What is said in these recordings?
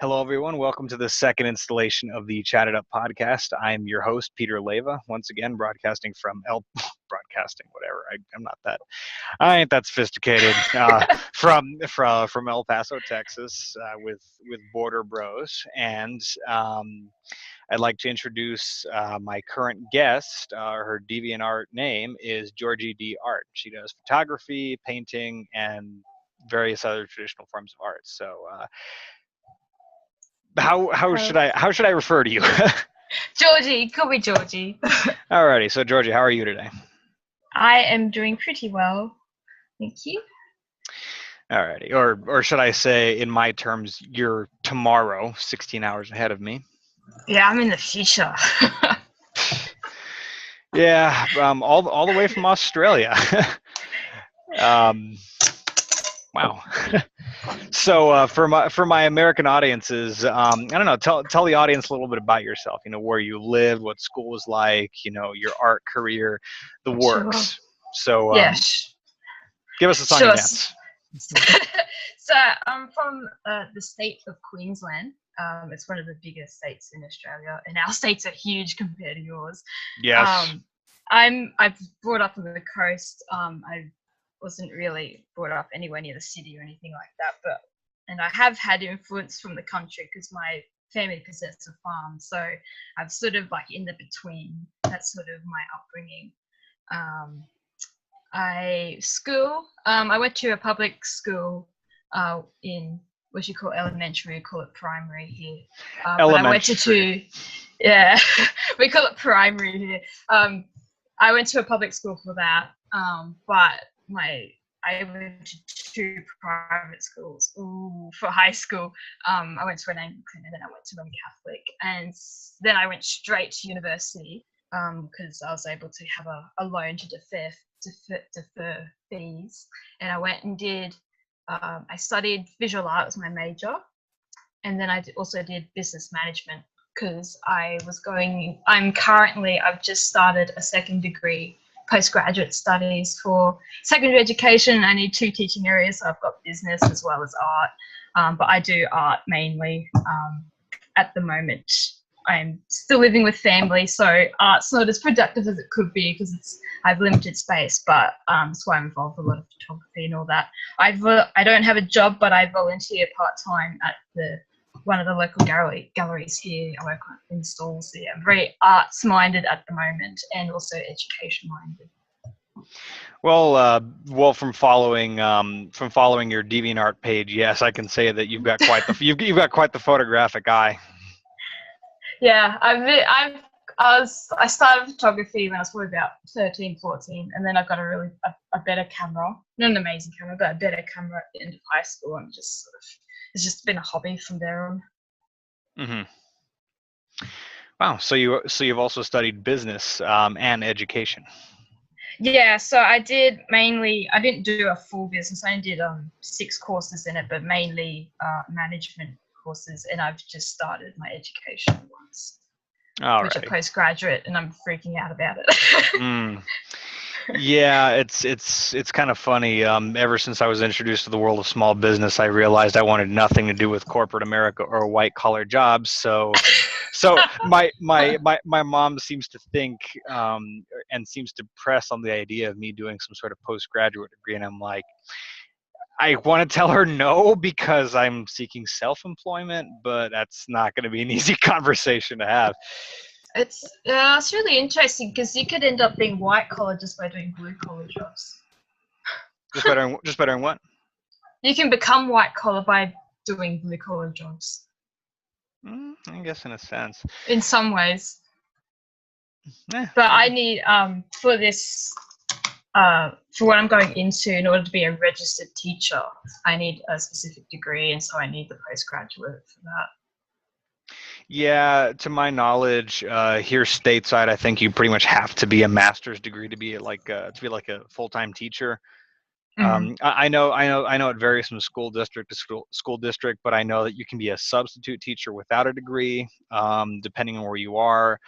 Hello, everyone. Welcome to the second installation of the Chat It Up podcast. I'm your host, Peter Leva, once again broadcasting from broadcasting, whatever. I'm not that. I ain't that sophisticated. From El Paso, Texas, with Border Bros, and I'd like to introduce my current guest. Her DeviantArt name is Georgie D. Art. She does photography, painting, and various other traditional forms of art. So. How should I refer to you? Georgie, call me Georgie. Alrighty, so Georgie, how are you today? I am doing pretty well, thank you. Alrighty, or should I say, in my terms, you're tomorrow, 16 hours ahead of me. Yeah, I'm in the future. Yeah, all the way from Australia. Wow. So for my American audiences, I don't know. Tell the audience a little bit about yourself. You know, where you lived, what school was like. You know, your art career, the works. Sure. So Yes. give us a song and dance. So I'm from the state of Queensland. It's one of the biggest states in Australia, and our states are huge compared to yours. Yes. I've brought up on the coast. I wasn't really brought up anywhere near the city or anything like that, and I have had influence from the country because my family possessed a farm, so I'm sort of like in the between. That's sort of my upbringing. I went to a public school in what you call elementary, we call it primary here. But I went to two, yeah, we call it primary here. I went to a public school for that, but I went to two private schools. For high school, I went to an Anglican and then I went to Roman Catholic, and then I went straight to university because I was able to have a loan to defer fees, and I went and did. I studied visual art as my major, and then also did business management because I've just started a second degree postgraduate studies for secondary education. I need two teaching areas, so I've got business as well as art, but I do art mainly at the moment. I'm still living with family, so art's not as productive as it could be because I have limited space, but that's why I'm involved with a lot of photography and all that. I don't have a job, but I volunteer part-time at one of the local galleries here. I work on installs here. I'm very arts-minded at the moment and also education-minded. Well, from following your DeviantArt page, yes, I can say that you've got you've got quite the photographic eye. Yeah, I started photography when I was probably about 13, 14, and then I got a better camera. Not an amazing camera, but a better camera at the end of high school, and it's just been a hobby from there on. Mm-hmm. Wow. So you've also studied business and education. Yeah, so I didn't do a full business. I only did 6 courses in it, but mainly management courses, and I've just started my education once, which is postgraduate, and I'm freaking out about it. Yeah, it's kind of funny. Ever since I was introduced to the world of small business, I realized I wanted nothing to do with corporate America or white collar jobs. So my mom seems to think and seems to press on the idea of me doing some sort of postgraduate degree, and I'm like, I want to tell her no because I'm seeking self-employment, but that's not going to be an easy conversation to have. It's really interesting because you could end up being white collar just by doing blue collar jobs. Just by doing what? You can become white collar by doing blue collar jobs. I guess in a sense. In some ways. But I need for this. For what I'm going into, in order to be a registered teacher, I need a specific degree, and so I need the postgraduate for that. Yeah, to my knowledge, here stateside, I think you pretty much have to be a master's degree to be like a full-time teacher. Mm-hmm. I know it varies from school district to school district, but I know that you can be a substitute teacher without a degree, depending on where you are.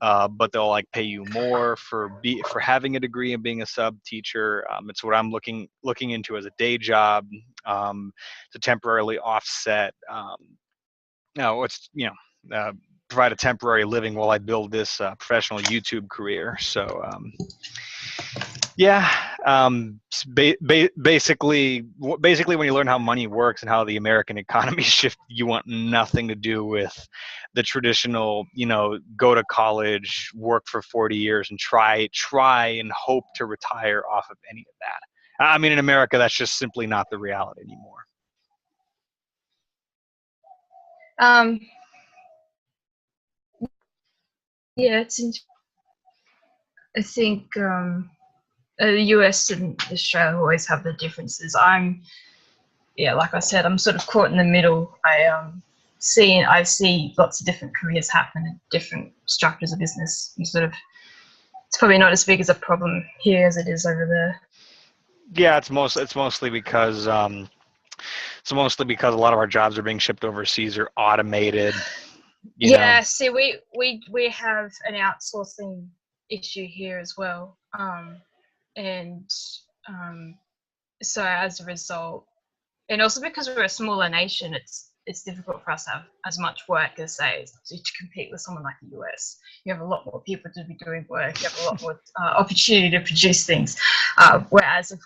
But they'll like pay you more for having a degree and being a sub teacher. It's what I'm looking into as a day job to temporarily offset It's provide a temporary living while I build this professional YouTube career. So yeah, basically, when you learn how money works and how the American economy shifts, you want nothing to do with the traditional, go to college, work for 40 years, and try and hope to retire off of any of that. I mean, in America, that's just simply not the reality anymore. Yeah, I think the US and Australia always have the differences. Like I said, I'm sort of caught in the middle. I see lots of different careers happen in different structures of business. It's probably not as big as a problem here as it is over there. Yeah, it's mostly because a lot of our jobs are being shipped overseas or automated. See, we have an outsourcing issue here as well, so as a result, and also because we're a smaller nation, it's difficult for us to have as much work as, say, to compete with someone like the US. You have a lot more people to be doing work. You have a lot more opportunity to produce things. Whereas if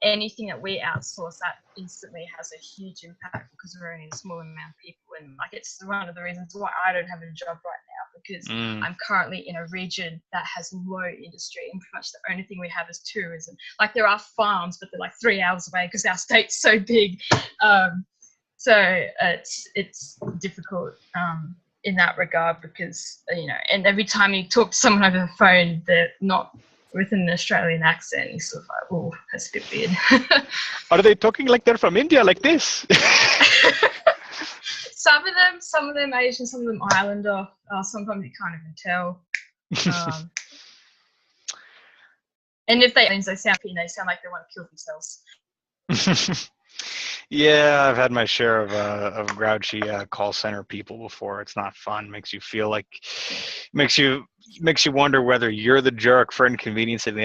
anything that we outsource, that instantly has a huge impact because we're only a small amount of people. And it's one of the reasons why I don't have a job right now, because I'm currently in a region that has low industry, and pretty much the only thing we have is tourism. There are farms, but they're 3 hours away because our state's so big. So it's difficult in that regard because, and every time you talk to someone over the phone, they're not with an Australian accent. You're sort of like, oh, that's a bit weird. Are they talking like they're from India, like this? Some of them Asian, some of them Islander. Sometimes you can't even tell. And if they sound like they want to kill themselves. Yeah, I've had my share of grouchy call center people before. It's not fun. Makes you feel like, makes you wonder whether you're the jerk for inconveniencing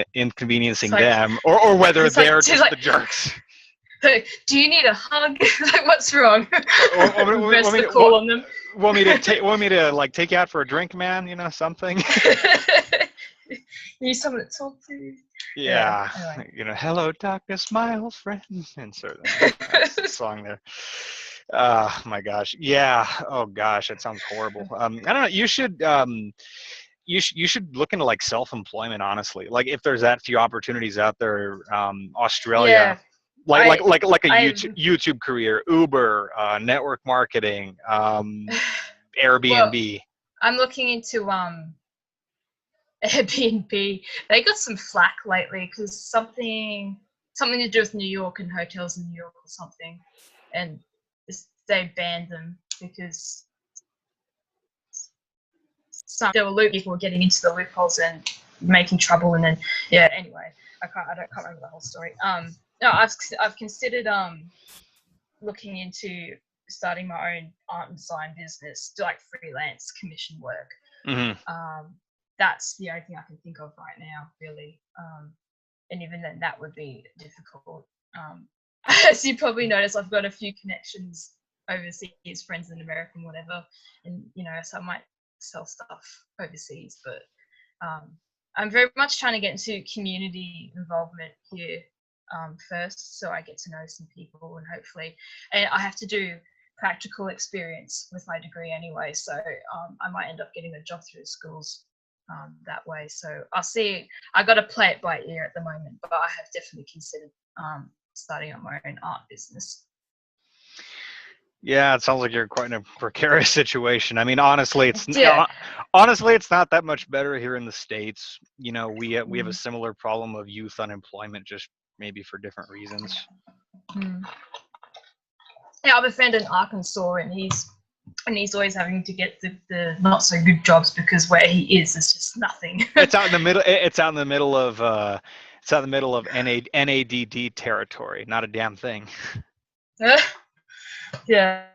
them, or whether they're just the jerks. Do you need a hug? What's wrong? Reverse the call on them. Want me to take you out for a drink, man? Something. You need someone to talk to. Yeah. Anyway. Hello, darkness, smile, friend. Insert that song there. Oh my gosh. Yeah. Oh gosh, that sounds horrible. I don't know. You should look into self-employment, honestly. If there's that few opportunities out there, Australia. Yeah. Like a YouTube career, Uber, network marketing, Airbnb. Well, I'm looking into Airbnb. They got some flack lately because something to do with New York and hotels in New York or something, and they banned them because there were people getting into the loopholes and making trouble, and then anyway, I can't remember the whole story. No, I've considered looking into starting my own art and design business, do freelance commission work. Mm-hmm. That's the only thing I can think of right now, really. And even then, that would be difficult. As you probably noticed, I've got a few connections overseas, friends in America and whatever, and so I might sell stuff overseas. But I'm very much trying to get into community involvement here first, so I get to know some people, and hopefully, and I have to do practical experience with my degree anyway, so I might end up getting a job through schools that way. So I'll see. I got to play it by ear at the moment, but I have definitely considered starting up my own art business. Yeah, it sounds like you're quite in a precarious situation. I mean, honestly, it's not that much better here in the States. We have a similar problem of youth unemployment, just maybe for different reasons. Yeah, I have a friend in Arkansas, and he's always having to get the not so good jobs because where he is just nothing. It's out in the middle. It's out in the middle of NADD territory. Not a damn thing. Yeah.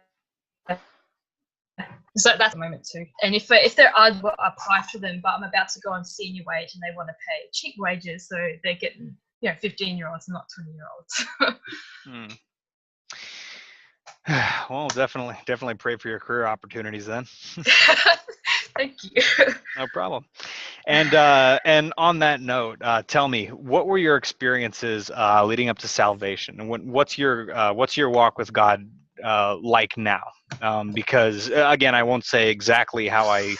So that's the moment too. And if there are, I apply for them, but I'm about to go on senior wage and they want to pay cheap wages, so they're getting 15-year-olds, not 20-year-olds. Well, definitely pray for your career opportunities then. Thank you. No problem. And on that note, tell me, what were your experiences leading up to salvation, and what's your walk with God like now? Because again, I won't say exactly how I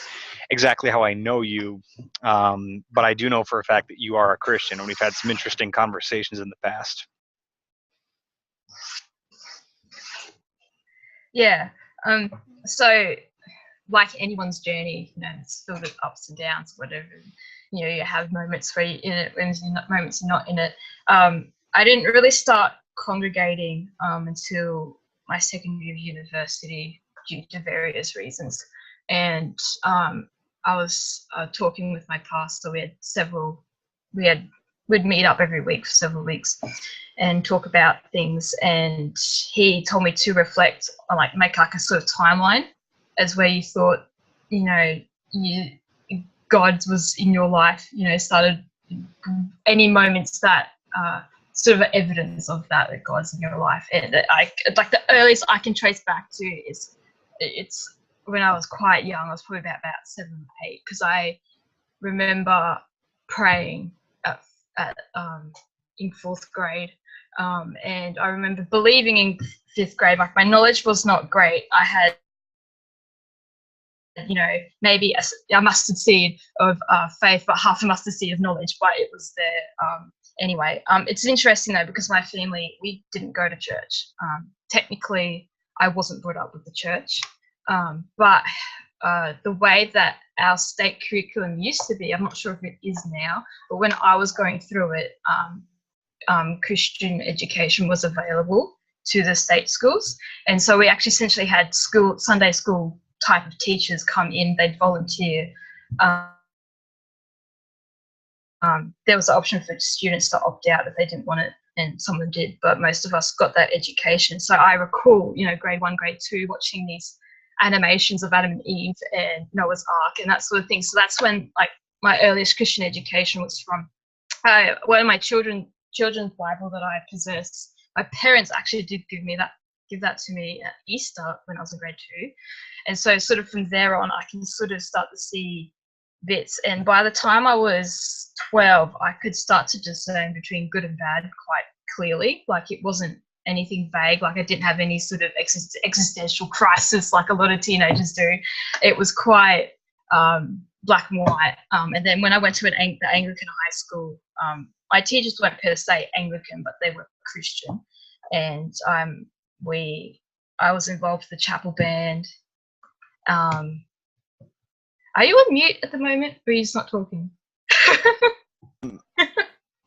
know you, but I do know for a fact that you are a Christian, and we've had some interesting conversations in the past. Yeah. So like anyone's journey, it's filled with ups and downs, whatever. You have moments where you're in it, and moments you're not in it. I didn't really start congregating until my second year of university due to various reasons. And I was talking with my pastor. We'd meet up every week for several weeks and talk about things. And he told me to reflect on, like, make like a sort of timeline as where you thought, God was in your life, started any moments that sort of evidence of that God's in your life. And like the earliest I can trace back to is it's when I was quite young. I was probably about 7 or 8, because I remember praying in 4th grade. And I remember believing in 5th grade, like my knowledge was not great. I had, maybe a mustard seed of faith, but half a mustard seed of knowledge, but it was there. Anyway, it's interesting though, because my family, we didn't go to church. Technically, I wasn't brought up with the church, but the way that our state curriculum used to be, I'm not sure if it is now, but when I was going through it, Christian education was available to the state schools. And so we actually essentially had Sunday school type of teachers come in, they'd volunteer. There was the option for students to opt out if they didn't want it, and some of them did, but most of us got that education. So I recall, grade 1, grade 2, watching these animations of Adam and Eve and Noah's Ark and that sort of thing. So that's when, like, my earliest Christian education was from. One of my children's Bible that I possess, my parents actually did give that to me at Easter when I was in grade 2. And so sort of from there on, I can sort of start to see bits. And by the time I was 12, I could start to discern between good and bad quite clearly. Like, it wasn't anything vague. Like, I didn't have any sort of existential crisis like a lot of teenagers do. It was quite black and white. And then when I went to the Anglican high school, my teachers weren't per se Anglican, but they were Christian. And I was involved with the chapel band. Are you on mute at the moment, or are you just not talking?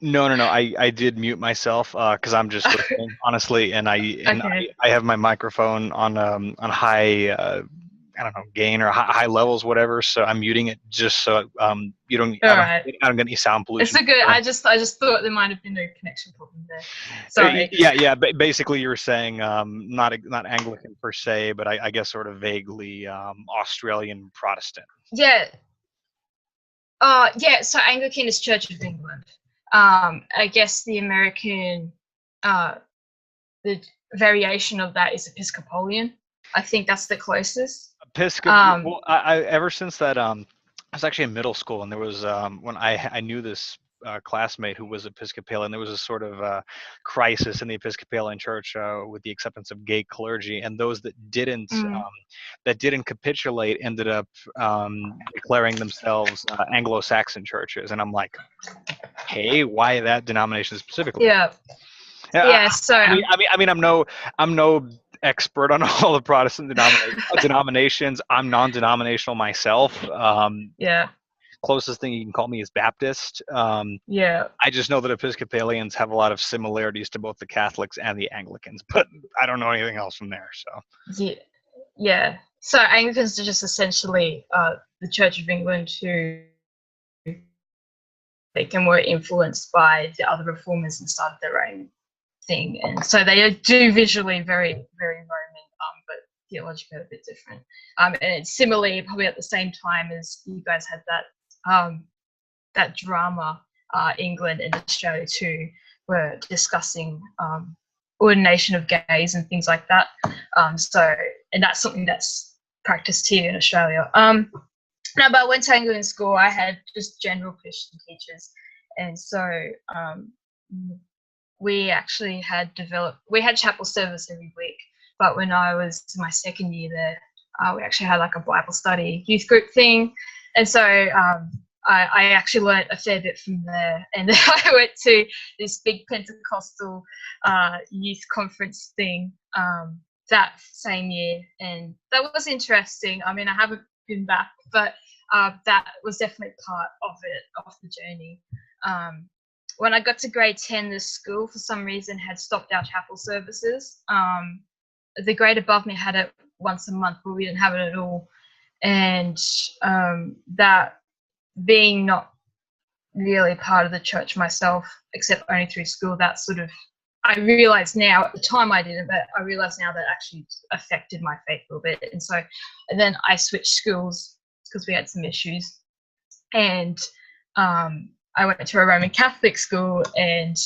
No. I did mute myself because I'm just listening, honestly, and Okay. I have my microphone on high I don't know, gain or high levels, whatever. So I'm muting it just so you don't I don't get any sound pollution. It's a good. I just thought there might have been a connection problem there. Sorry. Yeah. Basically, you were saying not Anglican per se, but I guess sort of vaguely Australian Protestant. Yeah. Yeah. So Anglican is Church of England. I guess the American, the variation of that is Episcopalian. I think that's the closest. Episcopal. Well, I ever since that I was actually in middle school, and there was when I knew this classmate who was Episcopalian. There was a sort of crisis in the Episcopalian Church with the acceptance of gay clergy, and those that didn't capitulate ended up declaring themselves Anglo-Saxon churches. And I'm like, hey, why that denomination specifically? Yeah. So I mean, I'm no expert on all the Protestant denominations. I'm non-denominational myself. Yeah. Closest thing you can call me is Baptist. Yeah. I just know that Episcopalians have a lot of similarities to both the Catholics and the Anglicans, but I don't know anything else from there. So yeah. So Anglicans are just essentially the Church of England who were influenced by the other reformers and started their own thing, and so they do visually very, very Roman, but theologically a bit different. And it's similarly, probably at the same time as you guys had that drama, England and Australia too were discussing ordination of gays and things like that. And that's something that's practiced here in Australia. No, but I went to Anglican school. I had just general Christian teachers, and so we actually had chapel service every week. But when I was in my second year there, we actually had like a Bible study youth group thing, and so I actually learnt a fair bit from there. And then I went to this big Pentecostal youth conference thing that same year, and that was interesting. I mean, I haven't been back, but that was definitely part of the journey. When I got to grade 10, the school for some reason had stopped our chapel services. The grade above me had it once a month, but we didn't have it at all. And that being not really part of the church myself, except only through school, that sort of, I realise now, at the time I didn't, but I realise now that actually affected my faith a little bit. And then I switched schools because we had some issues. And I went to a Roman Catholic school, and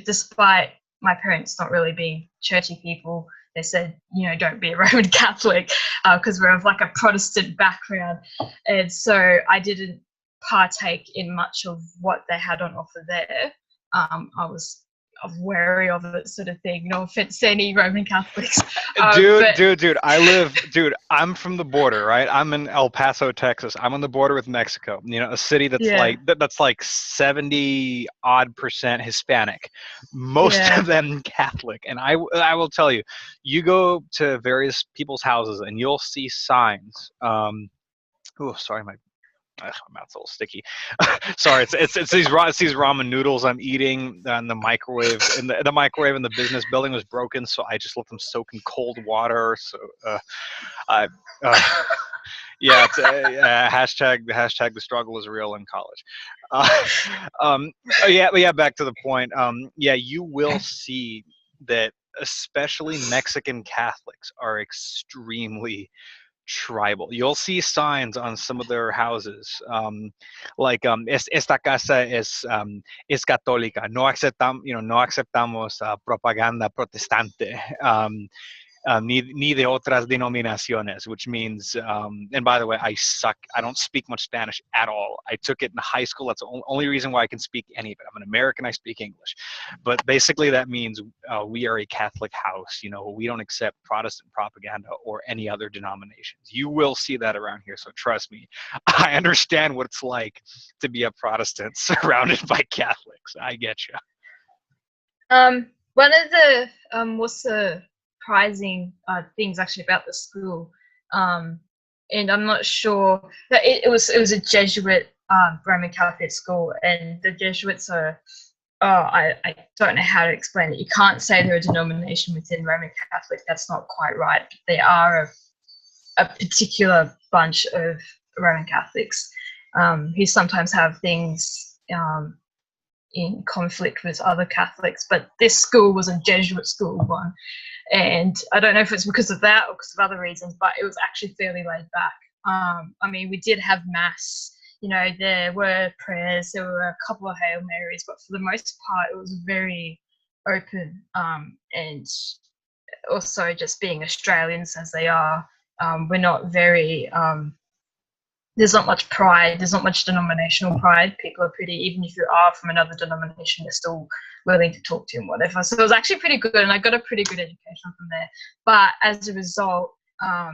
despite my parents not really being churchy people, they said, don't be a Roman Catholic because we're of like a Protestant background. And so I didn't partake in much of what they had on offer there. I was wary of it, sort of thing. No offense to any Roman Catholics. I'm from the border, right? I'm in El Paso, Texas. I'm on the border with Mexico. A city that's like 70% Hispanic, most of them Catholic. And I will tell you, you go to various people's houses and you'll see signs. My mouth's a little sticky. Sorry, it's these ramen noodles I'm eating in the microwave. And the microwave in the business building was broken, so I just let them soak in cold water. So, it's hashtag the struggle is real in college. Back to the point. You will see that especially Mexican Catholics are extremely tribal. You'll see signs on some of their houses, esta casa es católica. No aceptamos propaganda protestante. Ni de otras denominaciones, which means, and by the way, I suck. I don't speak much Spanish at all. I took it in high school. That's the only reason why I can speak any of it. I'm an American. I speak English. But basically that means we are a Catholic house. We don't accept Protestant propaganda or any other denominations. You will see that around here, so trust me. I understand what it's like to be a Protestant surrounded by Catholics. I get you. One of the what's the surprising things actually about the school, and I'm not sure that it was a Jesuit Roman Catholic school, and the Jesuits are I don't know how to explain it. You can't say they're a denomination within Roman Catholic. That's not quite right. But they are a particular bunch of Roman Catholics who sometimes have things in conflict with other Catholics. But this school was a Jesuit school one. And I don't know if it's because of that or because of other reasons, but it was actually fairly laid back. I mean, we did have mass, there were prayers, there were a couple of Hail Marys, but for the most part, it was very open. And also just being Australians as they are, we're not very, there's not much pride, there's not much denominational pride. People are pretty, even if you are from another denomination, they're still willing to talk to you and whatever. So it was actually pretty good, and I got a pretty good education from there. But as a result, I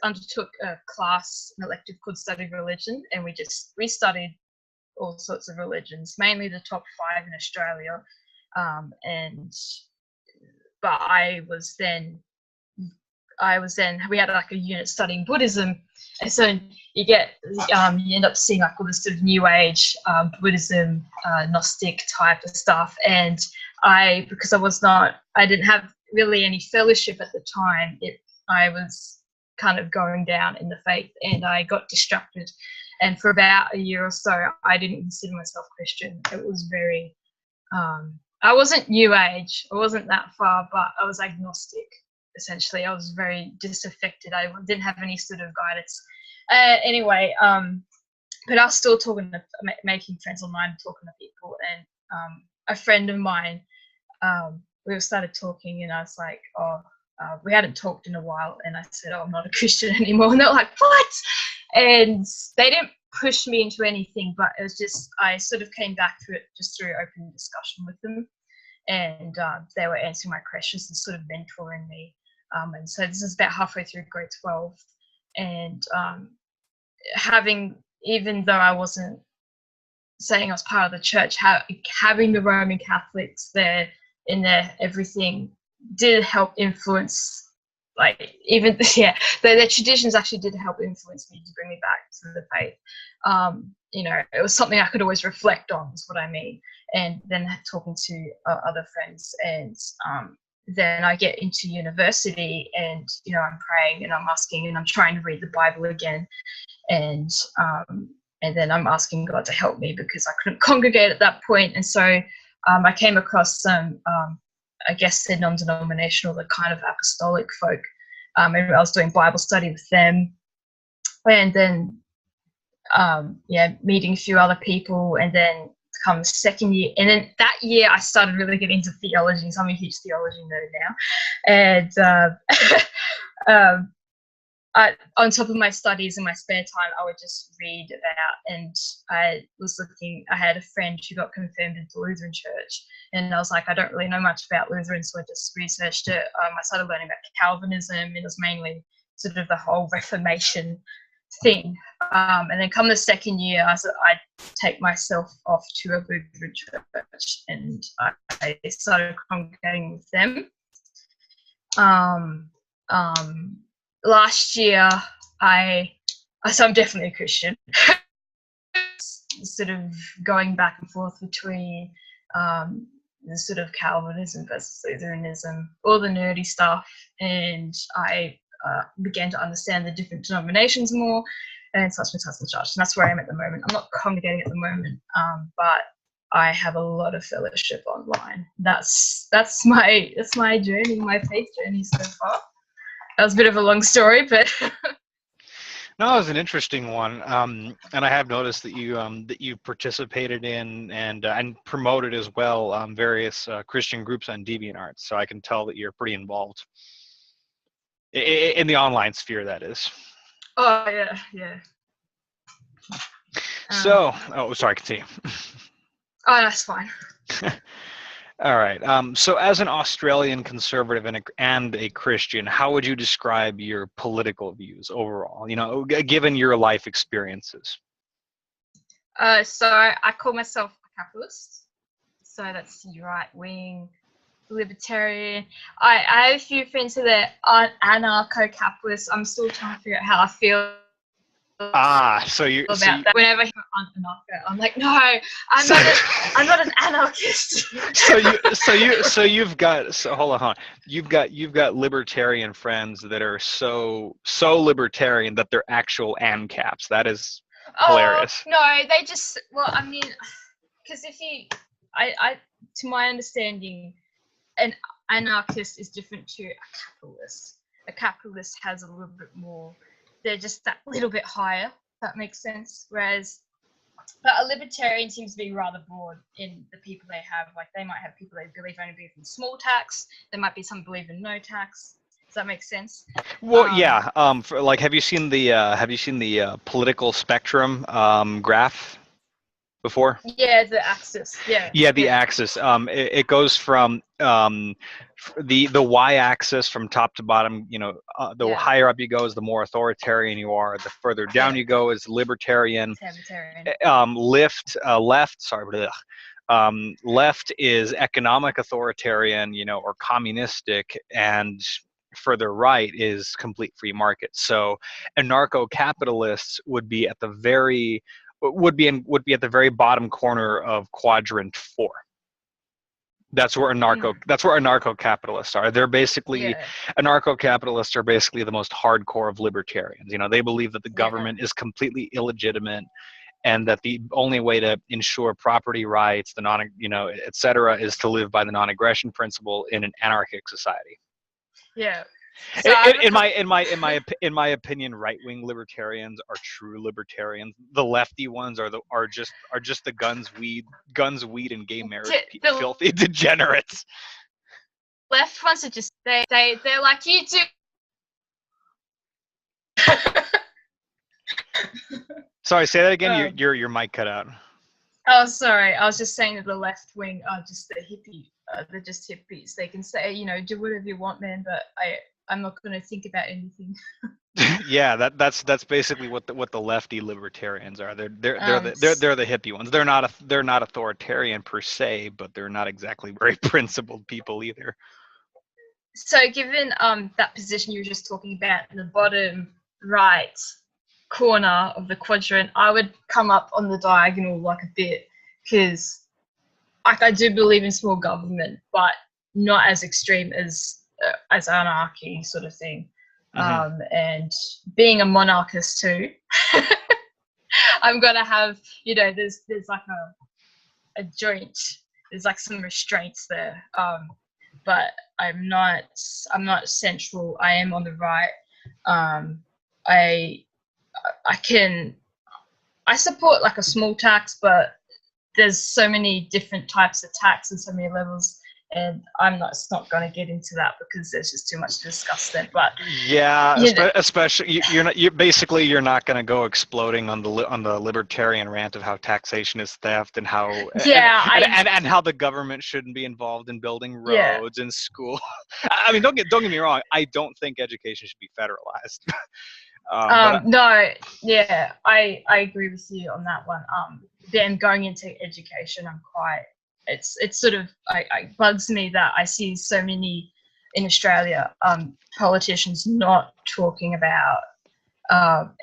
undertook a class, an elective called Study Religion, and we studied all sorts of religions, mainly the top 5 in Australia. But we had like a unit studying Buddhism, and so you end up seeing like all this sort of New Age Buddhism, Gnostic type of stuff. And because I didn't have really any fellowship at the time, I was kind of going down in the faith, and I got distracted. And for about a year or so, I didn't consider myself Christian. It was very, I wasn't New Age, I wasn't that far, but I was agnostic. Essentially, I was very disaffected. I didn't have any sort of guidance. Anyway, but I was still making friends online, talking to people. And a friend of mine we started talking, and I was like, oh, we hadn't talked in a while, and I said, oh, I'm not a Christian anymore. And they're like, what? And they didn't push me into anything, but it was just, I sort of came back to it just through open discussion with them. And they were answering my questions and sort of mentoring me. And so this is about halfway through grade 12. And even though I wasn't saying I was part of the church, having the Roman Catholics there in there, everything did help influence, like, even, yeah, their traditions actually did help influence me to bring me back to the faith. It was something I could always reflect on, is what I mean. And then talking to other friends, and then I get into university, and I'm praying and I'm asking and I'm trying to read the Bible again, and then I'm asking God to help me because I couldn't congregate at that point. And so I came across some, I guess they're non-denominational, the kind of apostolic folk, and I was doing Bible study with them, and then meeting a few other people, and then come the second year, and then that year I started really getting into theology. So I'm a huge theology nerd now, and on top of my studies in my spare time, I would just read about, and I had a friend who got confirmed into Lutheran church, and I was like, I don't really know much about Lutheran, so I just researched it. I started learning about Calvinism, and it was mainly sort of the whole Reformation thing. And then come the second year, I take myself off to a Lutheran church, and I started congregating with them. Last year, so I'm definitely a Christian. Sort of going back and forth between the sort of Calvinism versus Lutheranism, all the nerdy stuff, and I began to understand the different denominations more, and such and such. And that's where I am at the moment. I'm not congregating at the moment, but I have a lot of fellowship online. That's my journey, my faith journey so far. That was a bit of a long story, but no, it was an interesting one, and I have noticed that you participated in and promoted as well various Christian groups on DeviantArt. So I can tell that you're pretty involved in the online sphere, that is. Oh yeah. So, sorry, continue. Oh, that's fine. All right. So as an Australian conservative and a Christian, how would you describe your political views overall, given your life experiences? So I call myself a capitalist. So that's right-wing, libertarian. I have a few friends who are anarcho-capitalists. I'm still trying to figure out how I feel so you about so you, that. Whenever I hear anarcho, I'm like, no, I'm not an anarchist. You've got libertarian friends that are so libertarian that they're actual ANCAPs. That is hilarious. No, they just, well, I mean, because to my understanding, an anarchist is different to a capitalist. A capitalist has a little bit more, they're just that little bit higher, if that makes sense. Whereas, but a libertarian seems to be rather broad in the people they have. Like, they might have people they only believe in small tax. There might be some believe in no tax. Does that make sense? Well, yeah. Have you seen the political spectrum graph before? Yeah, the axis. Yeah. Yeah, the axis. It goes from the y-axis from top to bottom. Higher up you go is the more authoritarian you are. The further down you go is libertarian. Left is economic authoritarian, or communistic, and further right is complete free market. So anarcho-capitalists would be at the very bottom corner of quadrant 4. That's where anarcho-capitalists are. They're basically anarcho-capitalists are basically the most hardcore of libertarians. They believe that the government is completely illegitimate, and that the only way to ensure property rights, et cetera, is to live by the non-aggression principle in an anarchic society. Yeah. So In my opinion, right-wing libertarians are true libertarians. The lefty ones are just the guns, weed, and gay marriage the filthy degenerates. left ones are just they're like you do. Sorry, say that again. Your mic cut out. Oh, sorry. I was just saying that the left wing are just the hippie. They're just hippies. They can say, do whatever you want, man. But I'm not going to think about anything. Yeah, that's basically what the lefty libertarians are. They're the hippie ones. They're not authoritarian per se, but they're not exactly very principled people either. So, given that position you were just talking about in the bottom right corner of the quadrant, I would come up on the diagonal like a bit, because I do believe in small government, but not as extreme as anarchy sort of thing. Mm-hmm. And being a monarchist too, I'm gonna have, there's like a joint, there's like some restraints there. But I'm not central. I am on the right. I support like a small tax, but there's so many different types of tax and so many levels, and it's not going to get into that because there's just too much to discuss there. But yeah, especially you're not going to go exploding on the libertarian rant of how taxation is theft and how and how the government shouldn't be involved in building roads and school. I mean, don't get me wrong. I don't think education should be federalized. I agree with you on that one. Then going into education, it's sort of bugs me that I see so many in Australia politicians not talking about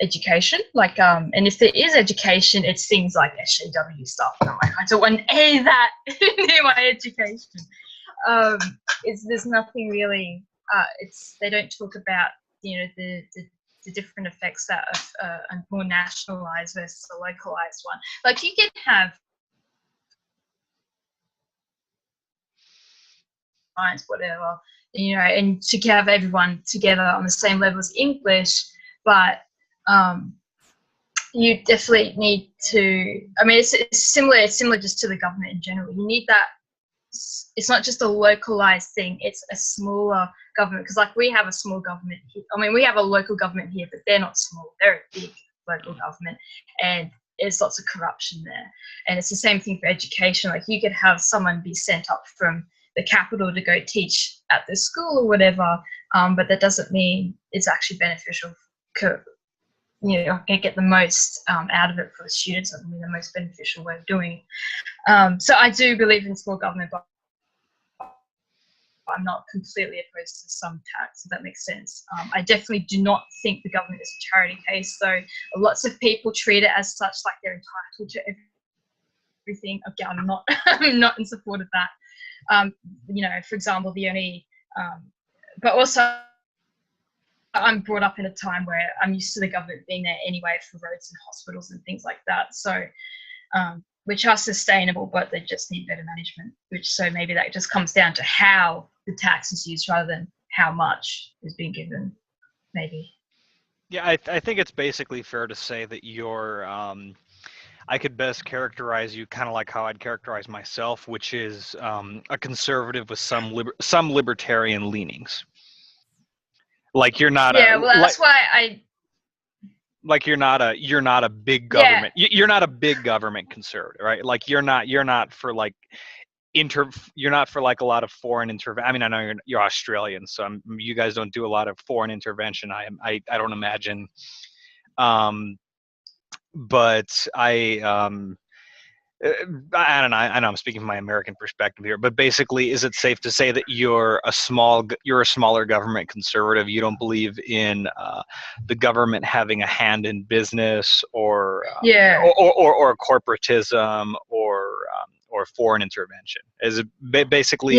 education. Like, and if there is education, it's things like SJW stuff. And I'm like, I don't want any of that near my education. There's nothing really. They don't talk about the different effects that a more nationalized versus a localized one. Like, you can have science, whatever, and to have everyone together on the same level as English, but you definitely need to. I mean, it's similar. It's similar just to the government in general. You need that. It's not just a localized thing. It's a smaller government, because like we have a small government here. I mean, we have a local government here, but they're not small. They're a big local government, and there's lots of corruption there. And it's the same thing for education. Like, you could have someone be sent up from the capital to go teach at the school or whatever, but that doesn't mean it's actually beneficial. Get the most out of it for the students. I mean, the most beneficial way of doing it. So I do believe in small government, but I'm not completely opposed to some tax, if that makes sense. I definitely do not think the government is a charity case, though lots of people treat it as such, like they're entitled to everything. Okay, I'm not in support of that. For example, but also I'm brought up in a time where I'm used to the government being there anyway for roads and hospitals and things like that. So, which are sustainable, but they just need better management. So maybe that just comes down to how the tax is used rather than how much is being given, maybe. Yeah, I think it's basically fair to say that you're. I could best characterize you kind of like how I'd characterize myself, which is a conservative with some libertarian leanings. Like, you're not that's why like you're not a big government. You're not a big government conservative, right? Like, you're not for like you're not for like a lot of foreign intervention. I mean, I know you're Australian, so you guys don't do a lot of foreign intervention. I don't imagine. But I don't know. I know I'm speaking from my American perspective here, but basically, is it safe to say that you're a smaller government conservative? You don't believe in the government having a hand in business or corporatism or foreign intervention? Is it basically?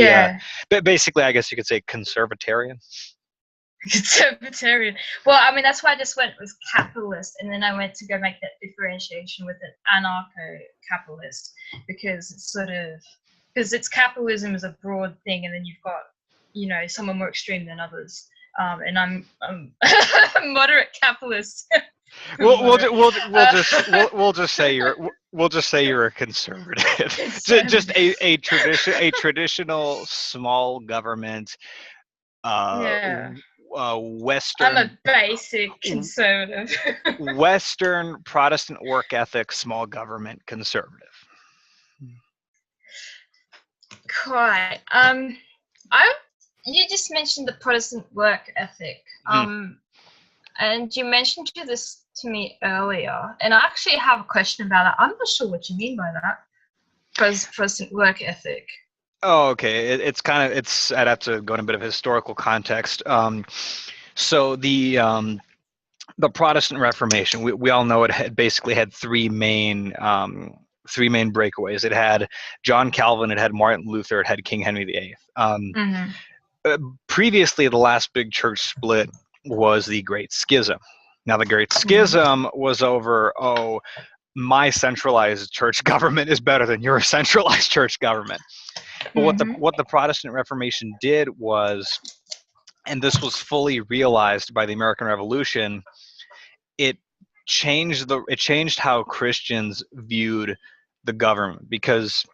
Basically, I guess you could say conservatarian. Conservatarian. Well, I mean, that's why I just went with capitalist, and then I went to go make that differentiation with an anarcho-capitalist, because it's capitalism is a broad thing, and then you've got some are more extreme than others. Mm-hmm. And I'm a moderate capitalist. We'll just say you're a conservative. Just a traditional small government, Yeah. I'm Western a basic conservative. Western Protestant work ethic, small government conservative. Quite. You just mentioned the Protestant work ethic. And you mentioned this to me earlier, and I actually have a question about it. I'm not sure what you mean by that. Protestant work ethic. Oh, okay. I'd have to go in a bit of historical context. So the Protestant Reformation, we all know it basically had three main breakaways. It had John Calvin, it had Martin Luther, it had King Henry VIII. Previously, the last big church split was the Great Schism. Now, the Great Schism was over, my centralized church government is better than your centralized church government. But what the Protestant Reformation did was, and this was fully realized by the American Revolution, it changed how Christians viewed the government, because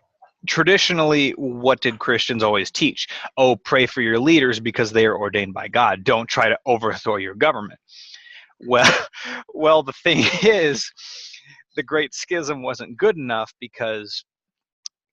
traditionally, what did Christians always teach? Oh, pray for your leaders because they are ordained by God. Don't try to overthrow your government. Well, the thing is, the Great Schism wasn't good enough, because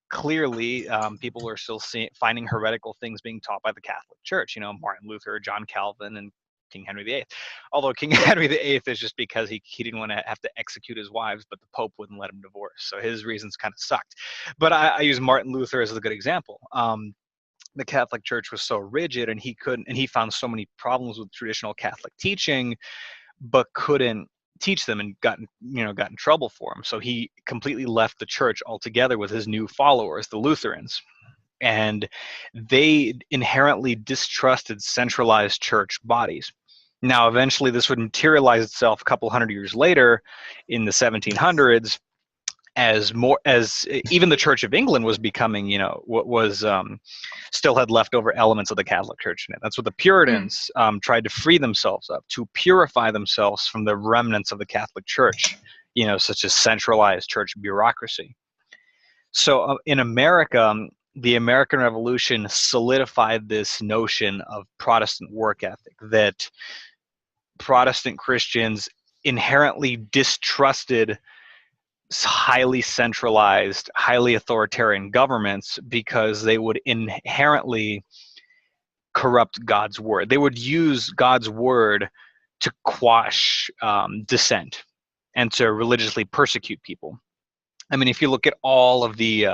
clearly people were still finding heretical things being taught by the Catholic Church. Martin Luther, John Calvin, and King Henry VIII. Although King Henry VIII is just because he didn't want to have to execute his wives, but the Pope wouldn't let him divorce. So his reasons kind of sucked. But I use Martin Luther as a good example. The Catholic Church was so rigid, and he found so many problems with traditional Catholic teaching, but couldn't teach them, and got in trouble for him. So he completely left the church altogether with his new followers, the Lutherans. And they inherently distrusted centralized church bodies. Now, eventually, this would materialize itself a couple hundred years later in the 1700s, as even the Church of England was becoming, what was still had leftover elements of the Catholic Church in it. That's what the Puritans tried to free themselves of, to purify themselves from the remnants of the Catholic Church, such as centralized church bureaucracy. So in America, the American Revolution solidified this notion of Protestant work ethic, that Protestant Christians inherently distrusted highly centralized, highly authoritarian governments, because they would inherently corrupt God's word. They would use God's word to quash dissent and to religiously persecute people. I mean, if you look at all of the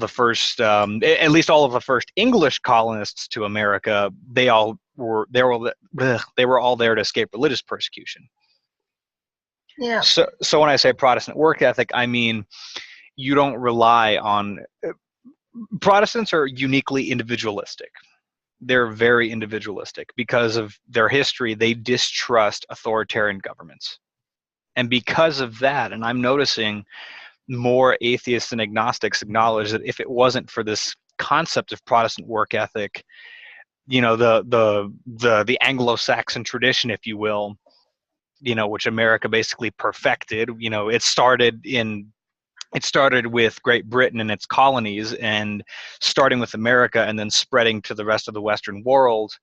first, at least all of the first English colonists to America, they were all there to escape religious persecution. Yeah. So when I say Protestant work ethic, I mean you don't rely on. Protestants are uniquely individualistic. They're very individualistic because of their history. They distrust authoritarian governments, and because of that, and I'm noticing more atheists and agnostics acknowledge that if it wasn't for this concept of Protestant work ethic, the Anglo-Saxon tradition, if you will, which America basically perfected. It started with Great Britain and its colonies, and starting with America and then spreading to the rest of the Western world.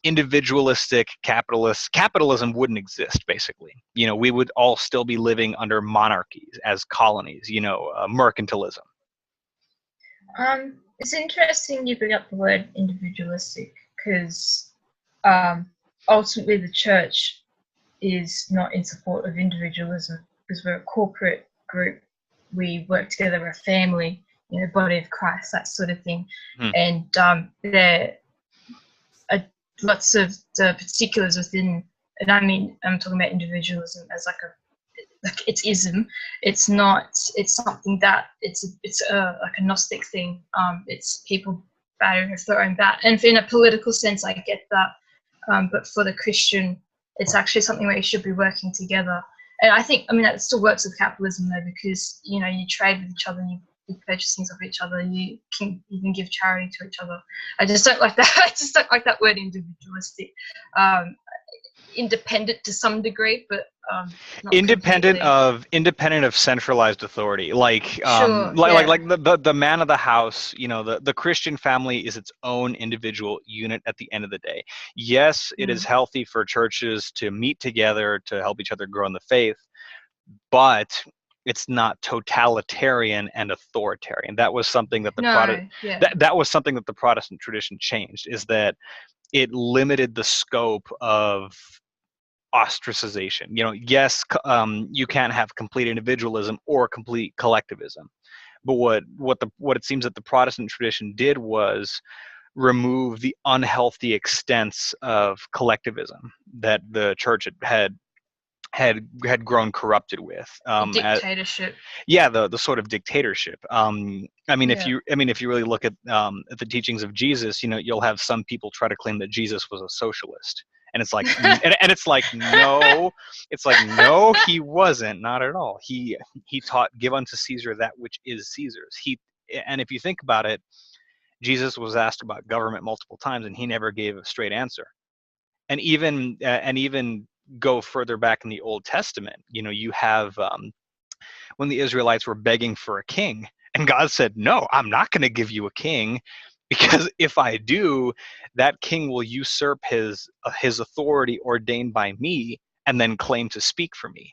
Individualistic capitalism wouldn't exist, basically. We would all still be living under monarchies as colonies, mercantilism. It's interesting you bring up the word individualistic, because ultimately the church is not in support of individualism, because we're a corporate group. We work together, we're a family, body of Christ, that sort of thing. And there are lots of the particulars within, and I mean, I'm talking about individualism as like it's ism. It's something that it's like a Gnostic thing. It's people battering with their own bat, and in a political sense, I get that. But for the Christian, it's actually something where you should be working together. And I think, that still works with capitalism though, because you trade with each other and big purchasings of each other. You can even give charity to each other. I just don't like that. I just don't like that word individualistic. Independent to some degree, but not independent completely. of centralized authority, like Sure, yeah. the man of the house. The Christian family is its own individual unit at the end of the day. Yes, it is healthy for churches to meet together to help each other grow in the faith, but it's not totalitarian and authoritarian. That was something that that was something that the Protestant tradition changed, is that it limited the scope of ostracization. Yes, you can't have complete individualism or complete collectivism, but what it seems that the Protestant tradition did was remove the unhealthy extents of collectivism that the church had grown corrupted with. Dictatorship. The sort of dictatorship. If you really look at the teachings of Jesus, you'll have some people try to claim that Jesus was a socialist, and it's like it's like no, he wasn't, not at all. He taught, give unto Caesar that which is Caesar's. And if you think about it, Jesus was asked about government multiple times, and he never gave a straight answer. And even go further back in the Old Testament, you have when the Israelites were begging for a king, and God said, no, I'm not going to give you a king, because if I do, that king will usurp his authority ordained by me and then claim to speak for me.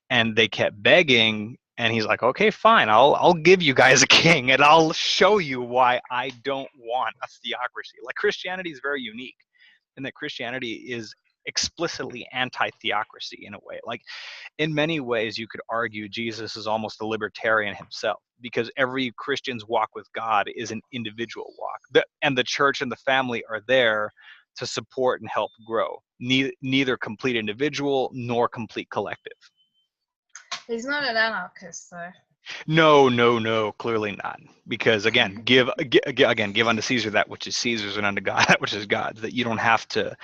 And they kept begging, and he's like, okay, fine, I'll give you guys a king, and I'll show you why I don't want a theocracy. Like, Christianity is very unique in that Christianity is explicitly anti-theocracy in a way. Like, in many ways, you could argue Jesus is almost a libertarian himself, because every Christian's walk with God is an individual walk. And the church and the family are there to support and help grow, neither complete individual nor complete collective. He's not an anarchist, though. No, clearly not. Because again, give unto Caesar that which is Caesar's, and unto God that which is God's. That you don't have to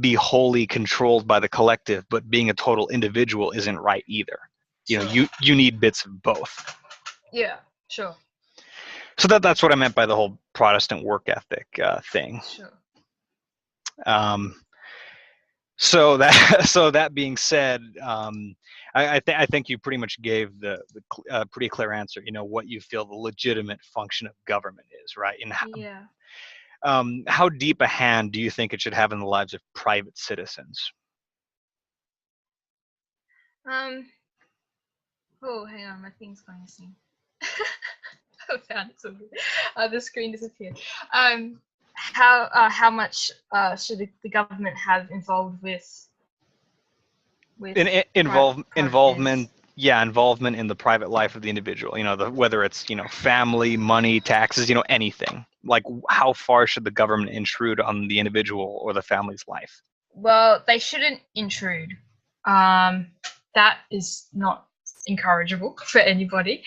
be wholly controlled by the collective, but being a total individual isn't right either. Sure. You need bits of both. Yeah, sure. So that's what I meant by the whole Protestant work ethic thing. Sure. So that being said, I think you pretty much gave the pretty clear answer. What you feel the legitimate function of government is, right? And how deep a hand do you think it should have in the lives of private citizens? Oh, hang on, my thing's going missing. I found it so good. The screen disappeared. How much should the government have involved with involvement? Yeah, involvement in the private life of the individual. Whether it's family, money, taxes, anything. Like, how far should the government intrude on the individual or the family's life? Well, they shouldn't intrude. That is not encourageable for anybody.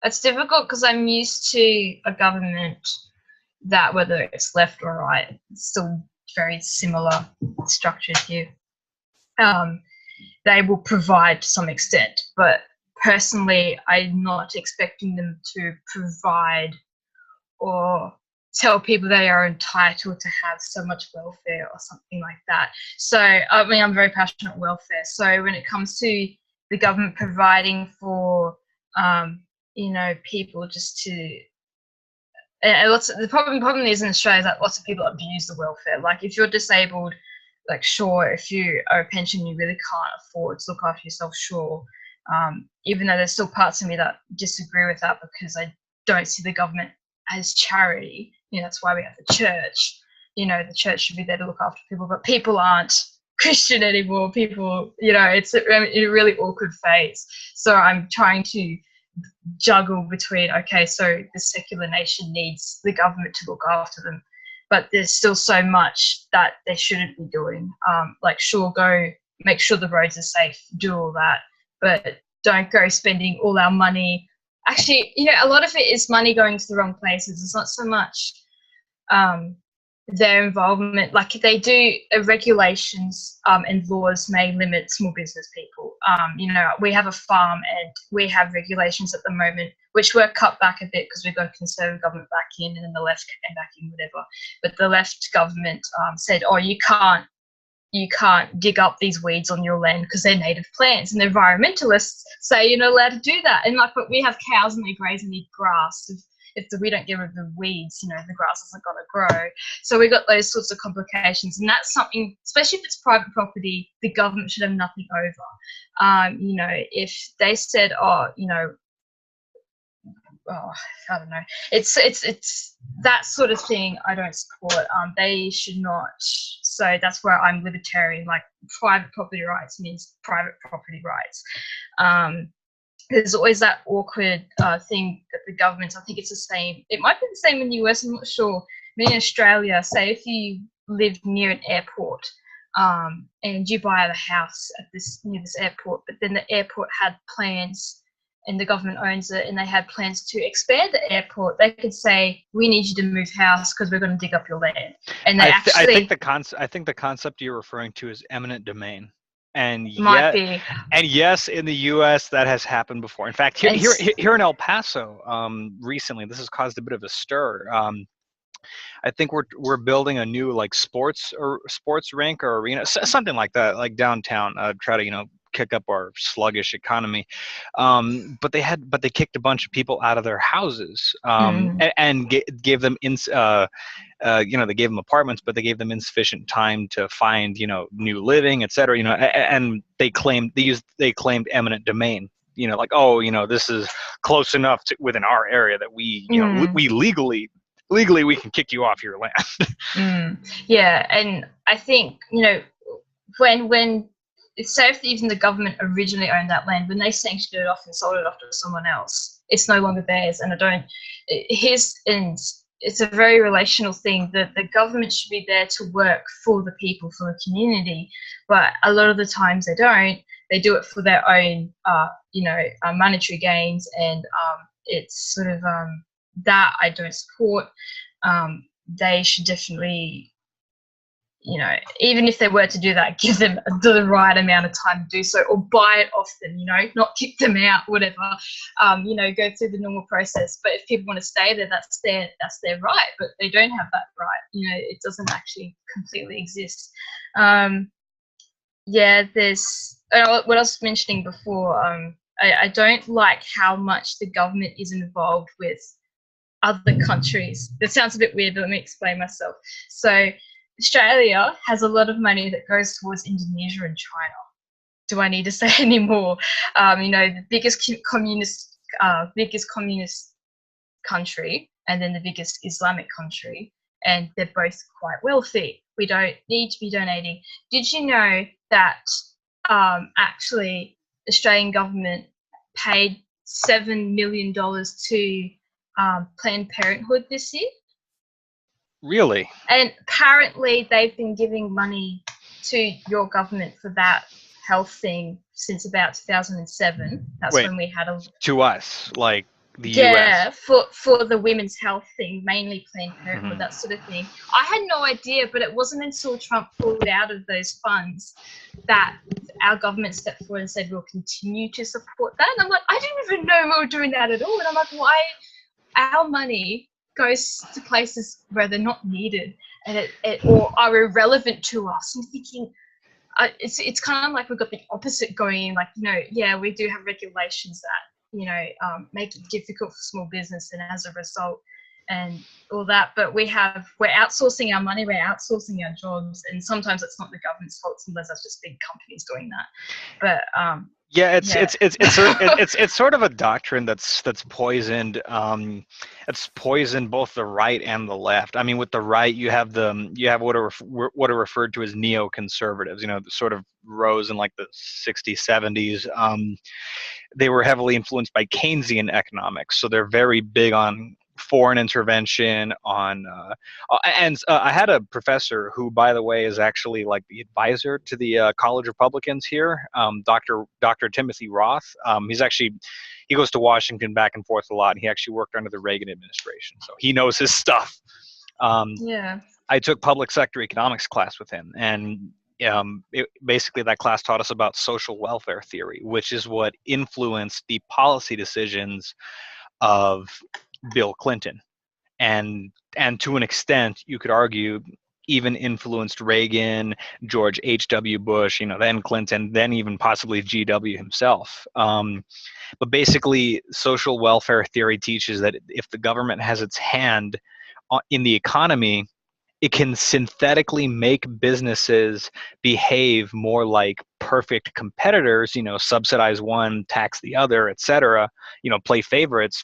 It's difficult because I'm used to a government that, whether it's left or right, it's still very similar structured here. They will provide to some extent, but personally, I'm not expecting them to provide or tell people they are entitled to have so much welfare or something like that. So, I'm very passionate welfare. So when it comes to the government providing for, people just to, the problem is in Australia is that lots of people abuse the welfare. Like, if you're disabled, like, sure, if you are a pension, you really can't afford to look after yourself, sure. Even though there's still parts of me that disagree with that, because I don't see the government as charity. That's why we have the church. The church should be there to look after people, but people aren't Christian anymore. People, it's a really awkward phase. So I'm trying to juggle between, okay, so the secular nation needs the government to look after them, but there's still so much that they shouldn't be doing. Like, sure, go make sure the roads are safe, do all that, but don't go spending all our money. Actually, a lot of it is money going to the wrong places. It's not so much their involvement. Like, they do regulations and laws may limit small business people. we have a farm and we have regulations at the moment, which were cut back a bit because we got a conservative government back in and then the left came back in, whatever. But the left government said, oh, you can't dig up these weeds on your land because they're native plants, and the environmentalists say you're not allowed to do that. And but we have cows and they graze and eat grass. If we don't get rid of the weeds, the grass isn't going to grow. So we got those sorts of complications, and that's something, especially if it's private property, the government should have nothing over. If they said, I don't know. It's that sort of thing I don't support. They should not. So that's where I'm libertarian. Like, private property rights means private property rights. There's always that awkward thing that the governments, I think it's the same. It might be the same in the US, I'm not sure. In Australia, say if you live near an airport and you buy a house near this airport, but then the airport had plans and the government owns it and they had plans to expand the airport, they could say, we need you to move house because we're going to dig up your land. And they I think the concept you're referring to is eminent domain. And yes, in the U.S. that has happened before. In fact, here in El Paso, recently, this has caused a bit of a stir. I think we're building a new sports rink or arena, something like that, like downtown. Try to kick up our sluggish economy, but they kicked a bunch of people out of their houses, and gave them they gave them apartments, but they gave them insufficient time to find new living, etc. And they claimed eminent domain. This is close enough within our area that we we legally we can kick you off your land. Yeah, and I think when say if even the government originally owned that land, when they sanctioned it off and sold it off to someone else, it's no longer theirs. And it's a very relational thing that the government should be there to work for the people, for the community, but a lot of the times they don't. They do it for their own, monetary gains, and it's sort of that I don't support. They should definitely, even if they were to do that, give them the right amount of time to do so, or buy it off them, not kick them out, whatever, go through the normal process. But if people want to stay there, that's their right, but they don't have that right. It doesn't actually completely exist. There's what I was mentioning before. I don't like how much the government is involved with other countries. That sounds a bit weird, but let me explain myself. So Australia has a lot of money that goes towards Indonesia and China. Do I need to say any more? The biggest communist country, and then the biggest Islamic country, and they're both quite wealthy. We don't need to be donating. Did you know that actually Australian government paid $7 million to Planned Parenthood this year? Really? And apparently they've been giving money to your government for that health thing since about 2007. That's when we had to us, like the US. Yeah, for the women's health thing, mainly Planned Parenthood, that sort of thing. I had no idea, but it wasn't until Trump pulled out of those funds that our government stepped forward and said we'll continue to support that. And I'm like, I didn't even know we were doing that at all. And I'm like, why our money goes to places where they're not needed and or are irrelevant to us? I'm thinking, it's kind of like we've got the opposite going in. Like, we do have regulations that make it difficult for small business, and as a result, and all that. But we're outsourcing our money, we're outsourcing our jobs, and sometimes it's not the government's fault. Sometimes that's just big companies doing that. But it's sort of a doctrine that's poisoned. It's poisoned both the right and the left. I mean, with the right, you have what are referred to as neoconservatives. Sort of rose in like the 60s, 70s. They were heavily influenced by Keynesian economics, so they're very big on foreign intervention. I had a professor who, by the way, is actually like the advisor to the college Republicans here, Dr. Timothy Roth. He goes to Washington back and forth a lot, and he actually worked under the Reagan administration, so he knows his stuff. I took public sector economics class with him, and basically that class taught us about social welfare theory, which is what influenced the policy decisions of Bill Clinton, and to an extent you could argue even influenced Reagan, George H.W. Bush, then Clinton, then even possibly G.W. himself. But basically, social welfare theory teaches that if the government has its hand in the economy, it can synthetically make businesses behave more like perfect competitors, subsidize one, tax the other, etc., play favorites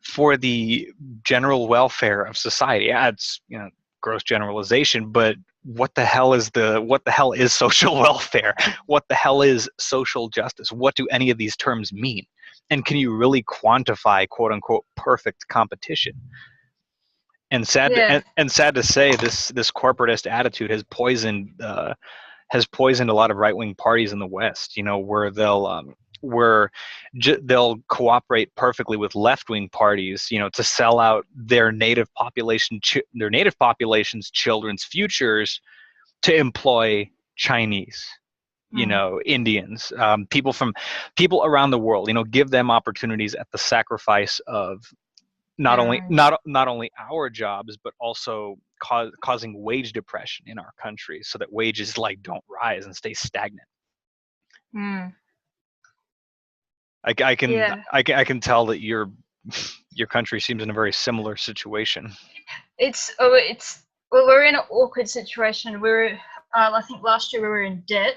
for the general welfare of society. Yeah, it's gross generalization, but what the hell is social welfare? What the hell is social justice? What do any of these terms mean? And can you really quantify quote unquote perfect competition? And sad to say, this corporatist attitude has poisoned a lot of right wing parties in the West. Where they'll cooperate perfectly with left wing parties, to sell out their native population's children's futures to employ Chinese, Indians, people around the world, give them opportunities at the sacrifice of not only our jobs, but also causing wage depression in our country, so that wages don't rise and stay stagnant. I can tell that your country seems in a very similar situation. We're in an awkward situation. I think last year we were in debt.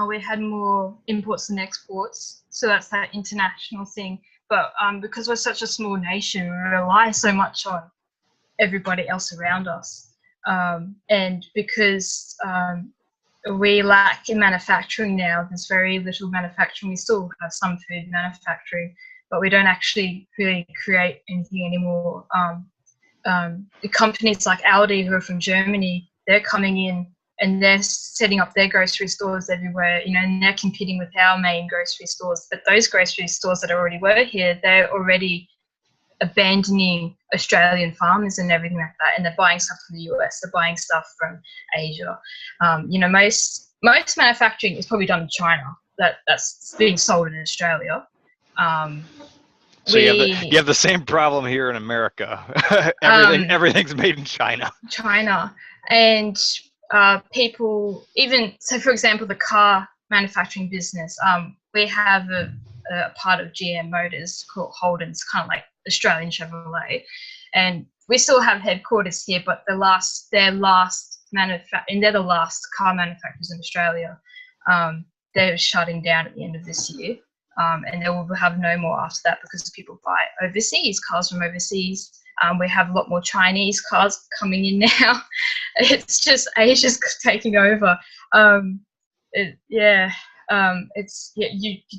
We had more imports than exports, so that's that international thing. But because we're such a small nation, we rely so much on everybody else around us. And because we lack in manufacturing now, there's very little manufacturing. We still have some food manufacturing, but we don't actually really create anything anymore. The companies like Aldi, who are from Germany, they're coming in and they're setting up their grocery stores everywhere, and they're competing with our main grocery stores. But those grocery stores that already were here, they're already abandoning Australian farmers and everything like that, and they're buying stuff from the US, they're buying stuff from Asia. Most manufacturing is probably done in China. That's being sold in Australia. So you have the same problem here in America. Everything's made in China. And people, even so, for example, the car manufacturing business. We have a part of GM Motors called Holden's, kind of like Australian Chevrolet, and we still have headquarters here. But they're the last car manufacturers in Australia. They're shutting down at the end of this year. And they will have no more after that because people buy cars from overseas. We have a lot more Chinese cars coming in now. It's just Asia's taking over. You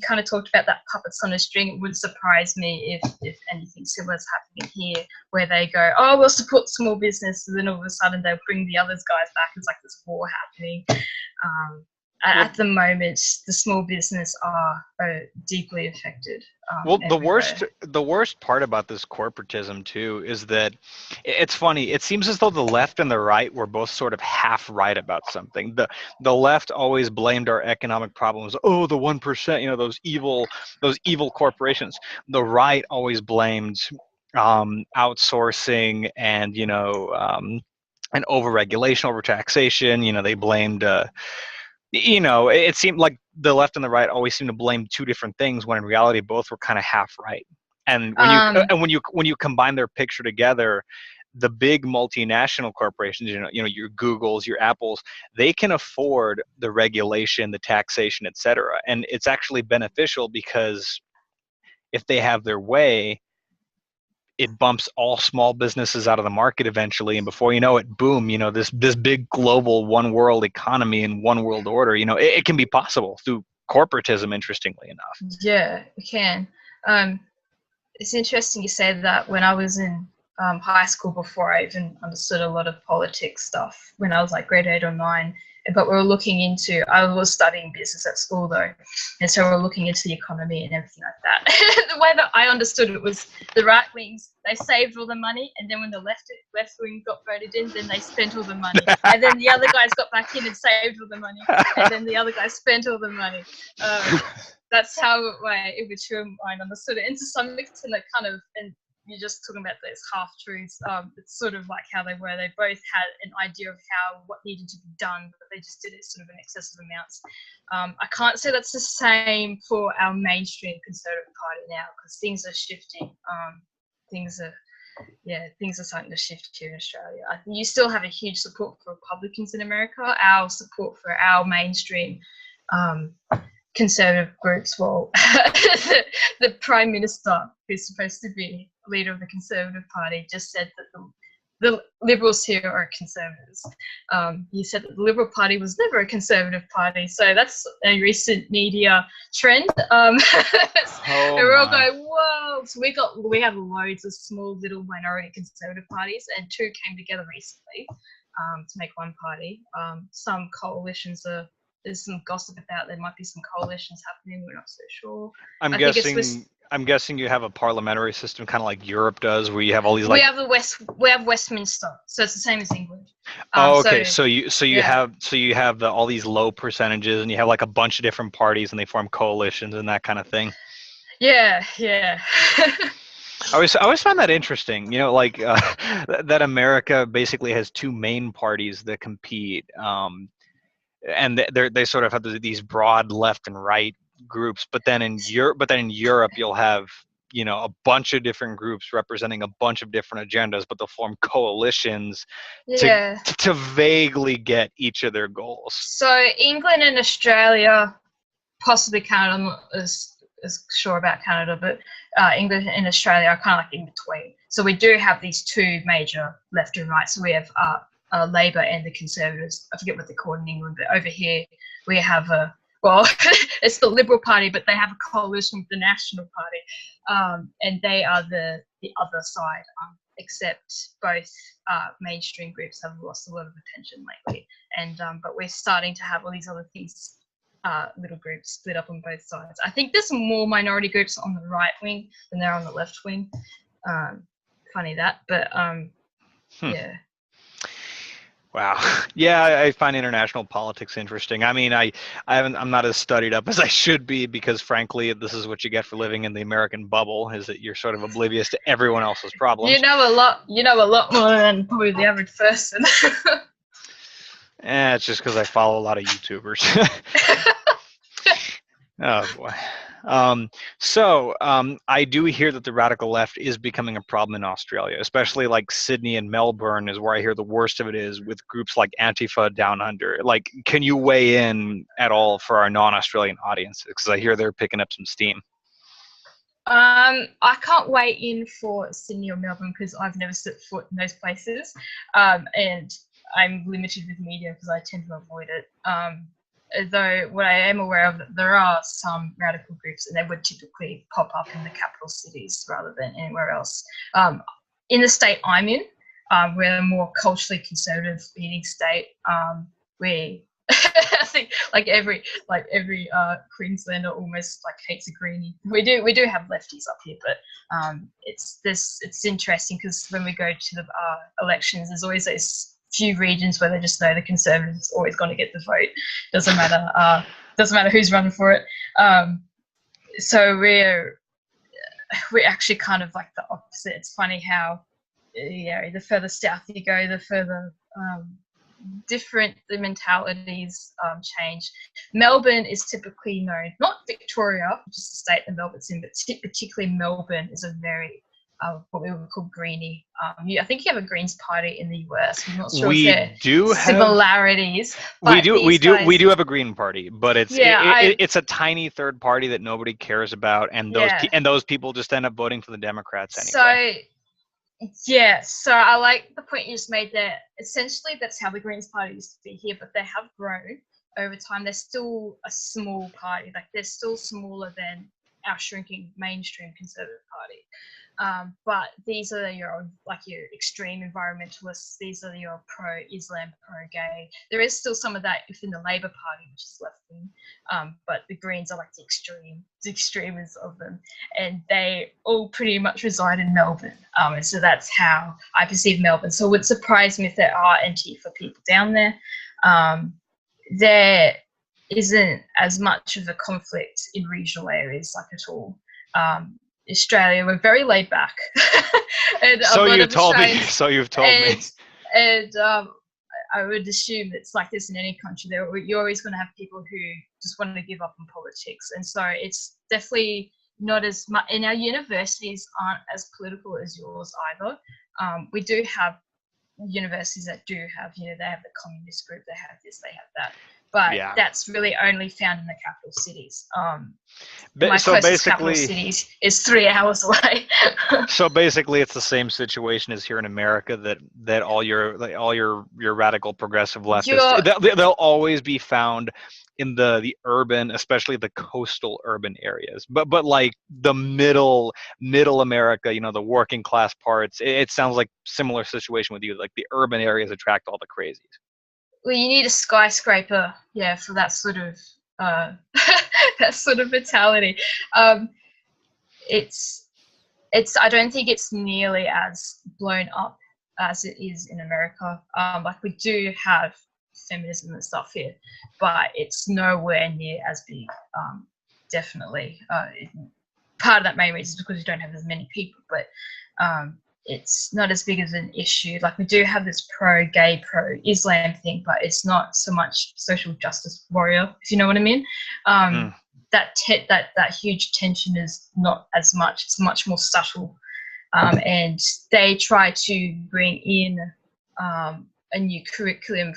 kind of talked about that puppets on a string. It wouldn't surprise me if anything similar is happening here, where they go, oh, we'll support small business, and then all of a sudden they'll bring the other guys back. It's like this war happening. At the moment, the small business are deeply affected. The worst part about this corporatism too is that it's funny. It seems as though the left and the right were both sort of half right about something. The left always blamed our economic problems. Oh, the 1%, those evil corporations. The right always blamed outsourcing and and overregulation, overtaxation. They blamed. It seemed like the left and the right always seemed to blame two different things, when in reality both were kind of half right. And when you combine their picture together, the big multinational corporations, your Googles, your Apples, they can afford the regulation, the taxation, etc. And it's actually beneficial because if they have their way, it bumps all small businesses out of the market eventually, and before you know it, boom, this big global one world economy and one world order, it can be possible through corporatism, interestingly enough. Yeah, it can. It's interesting you say that. When I was in high school, before I even understood a lot of politics stuff, when I was like grade 8 or 9, but I was studying business at school though, and so we're looking into the economy and everything like that. The way that I understood it was the right wings, they saved all the money, and then when the left wing got voted in, then they spent all the money, and then the other guys got back in and saved all the money, and then the other guys spent all the money. That's how my immature mind understood it. And to some extent, that kind of, and you're just talking about those half truths. It's sort of like how they were. They both had an idea of what needed to be done, but they just did it sort of in excessive amounts. I can't say that's the same for our mainstream Conservative Party now, because things are shifting. Things are starting to shift here in Australia. I think you still have a huge support for Republicans in America. Our support for our mainstream conservative groups, well, the Prime Minister, who's supposed to be leader of the Conservative Party, just said that the Liberals here are conservatives. He said that the Liberal Party was never a conservative party, so that's a recent media trend. We're all going, whoa! So we have loads of small little minority conservative parties, and two came together recently to make one party. Some coalitions there's some gossip about there might be some coalitions happening. We're not so sure. I'm guessing you have a parliamentary system, kind of like Europe does, where you have all these we have Westminster, so it's the same as England. Okay. So you have all these low percentages, and you have like a bunch of different parties, and they form coalitions and that kind of thing. Yeah. I always find that interesting. Like that America basically has two main parties that compete. And they sort of have these broad left and right groups, but then in Europe you'll have a bunch of different groups representing a bunch of different agendas, but they'll form coalitions to vaguely get each of their goals. So England and Australia, possibly Canada, I'm not as sure about Canada, but England and Australia are kind of like in between. So we do have these two major left and right. So we have Labor and the Conservatives. I forget what they're called in England, but over here we have it's the Liberal Party, but they have a coalition with the National Party, and they are the other side. Except both mainstream groups have lost a lot of attention lately, and but we're starting to have all these other things, little groups split up on both sides. I think there's more minority groups on the right wing than there are on the left wing. Funny that, but yeah. Wow. Yeah, I find international politics interesting. I mean, I'm not as studied up as I should be, because frankly, this is what you get for living in the American bubble, is that you're sort of oblivious to everyone else's problems. You know a lot more than probably the average person. It's just because I follow a lot of YouTubers. Oh boy. I do hear that the radical left is becoming a problem in Australia, especially like Sydney and Melbourne is where I hear the worst of it is, with groups like Antifa Down Under. Like, can you weigh in at all for our non-Australian audiences? Because I hear they're picking up some steam. I can't weigh in for Sydney or Melbourne because I've never set foot in those places, and I'm limited with media because I tend to avoid it. Though what I am aware of, there are some radical groups, and they would typically pop up in the capital cities rather than anywhere else. In the state I'm in, we're a more culturally conservative leading state. We, I think, like every Queenslander almost like hates a greenie. We do have lefties up here, but it's interesting because when we go to the elections, there's always those few regions where they just know the Conservatives always going to get the vote. Doesn't matter who's running for it. So we're actually kind of like the opposite. It's funny how the further south you go, the further different the mentalities change. Melbourne is typically known, not Victoria, which is the state that Melbourne's in, but particularly Melbourne is a very what we would call greenie. I think you have a Greens party in the US. I'm not sure we if there do similarities. We do have a Green Party, but it's a tiny third party that nobody cares about, and those people just end up voting for the Democrats anyway. So I like the point you just made there. Essentially, that's how the Greens Party used to be here, but they have grown over time. They're still a small party. Like, they're still smaller than our shrinking mainstream Conservative Party. But these are your extreme environmentalists. These are your pro-Islam, pro-gay. There is still some of that within the Labour Party, which is left wing, but the Greens are like the extremists of them, and they all pretty much reside in Melbourne. And so that's how I perceive Melbourne. So it would surprise me if there are Antifa people down there. There isn't as much of a conflict in regional areas, like at all. Australia, we're very laid back. And so you've told me. And I would assume it's like this in any country. You're always going to have people who just want to give up on politics, and so it's definitely not as much. And our universities aren't as political as yours either. We do have universities that do have, they have the communist group, they have this, they have that. But that's really only found in the capital cities. My closest capital city is 3 hours away. So basically, it's the same situation as here in America. That all your radical progressive leftists, they'll always be found in the urban, especially the coastal urban areas. But like the middle America, the working class parts. It sounds like similar situation with you. Like the urban areas attract all the crazies. Well, you need a skyscraper, for that sort of that sort of mentality. It's I don't think it's nearly as blown up as it is in America. Like we do have feminism and stuff here, but it's nowhere near as big. Definitely, part of that main reason is because we don't have as many people, but it's not as big as an issue. Like we do have this pro-gay, pro-Islam thing, but it's not so much social justice warrior, if you know what I mean. That huge tension is not as much. It's much more subtle, and they try to bring in a new curriculum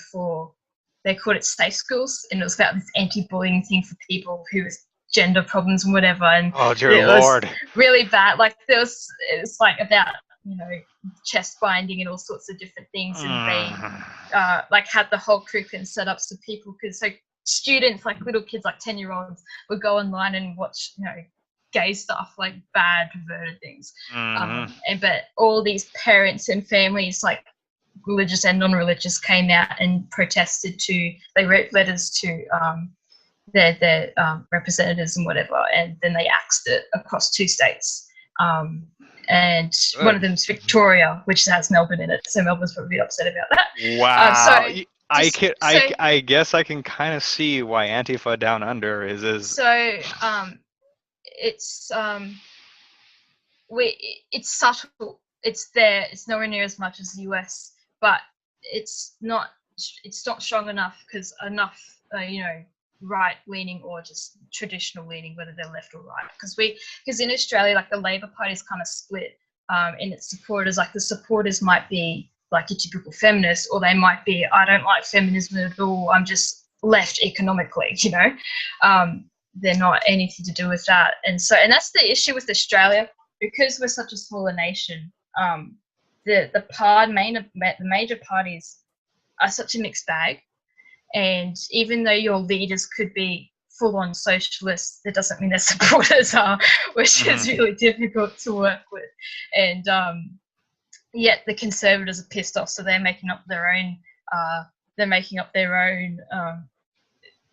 they called it safe schools, and it was about this anti-bullying thing for people who with gender problems and whatever. And oh dear Lord, really bad. Like it's like about chest binding and all sorts of different things, and they like had the whole curriculum set up so people could, so students, like little kids, like 10-year-olds, would go online and watch gay stuff, like bad perverted things. But all these parents and families, like religious and non-religious, came out and protested they wrote letters to their representatives and whatever, and then they axed it across 2 states. And one of them is Victoria, which has Melbourne in it, so Melbourne's probably upset about that. Wow. I guess I can kind of see why Antifa Down Under is. So it's subtle. It's there. It's nowhere near as much as the US, but it's not strong enough because enough right-leaning or just traditional leaning, whether they're left or right. Because in Australia, like the Labor Party is kind of split in its supporters. Like the supporters might be like your typical feminist, or they might be, I don't like feminism at all, I'm just left economically, they're not anything to do with that. And that's the issue with Australia, because we're such a smaller nation. The major parties are such a mixed bag. And even though your leaders could be full-on socialists, that doesn't mean their supporters are, which is really difficult to work with. And yet the Conservatives are pissed off, so they're making up their own.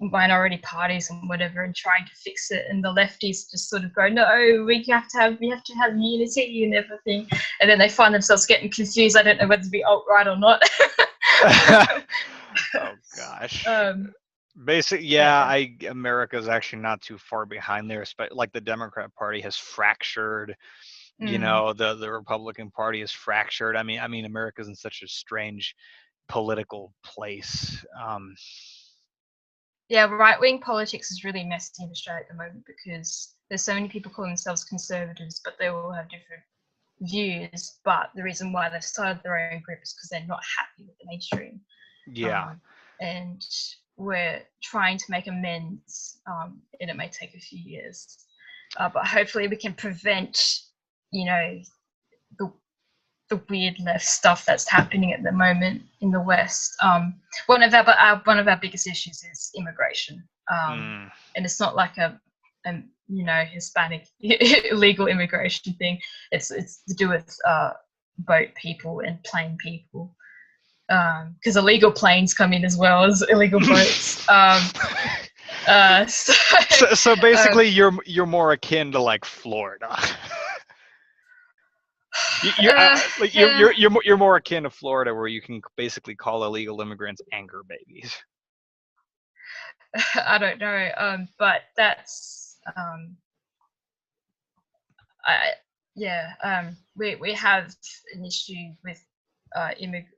Minority parties and whatever, and trying to fix it. And the lefties just sort of go, no, we have to have unity and everything. And then they find themselves getting confused. I don't know whether to be alt-right or not. Oh gosh. Basically, America's actually not too far behind there. Like the Democrat Party has fractured. The Republican Party is fractured. I mean, America's in such a strange political place. Right-wing politics is really messy in Australia at the moment, because there's so many people calling themselves conservatives, but they all have different views. But the reason why they've started their own group is because they're not happy with the mainstream. And we're trying to make amends, and it may take a few years, but hopefully we can prevent, the weird left stuff that's happening at the moment in the West. One of our biggest issues is immigration, and it's not like a Hispanic illegal immigration thing. It's to do with boat people and plane people, because illegal planes come in as well as illegal boats. So basically, you're more akin to like Florida. You're more akin to Florida, where you can basically call illegal immigrants anger babies. I don't know, but that's we have an issue with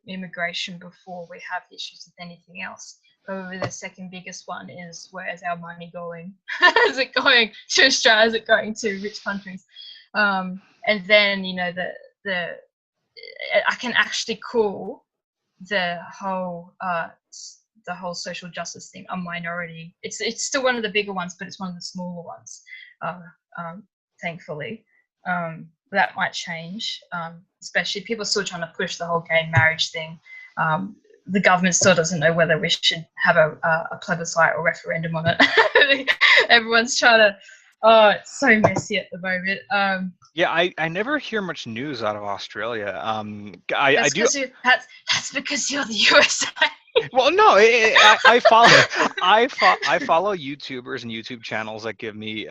immigration before we have issues with anything else. Probably the second biggest one is, where's our money going? Is it going to Australia? Is it going to rich countries? And then the I can actually call the whole social justice thing a minority. It's still one of the bigger ones, but it's one of the smaller ones. Thankfully, that might change. Especially people are still trying to push the whole gay marriage thing. The government still doesn't know whether we should have a plebiscite or referendum on it. Everyone's trying to. Oh, it's so messy at the moment. Yeah, I never hear much news out of Australia. That's because you're the USA. Well, no, I follow YouTubers and YouTube channels that give me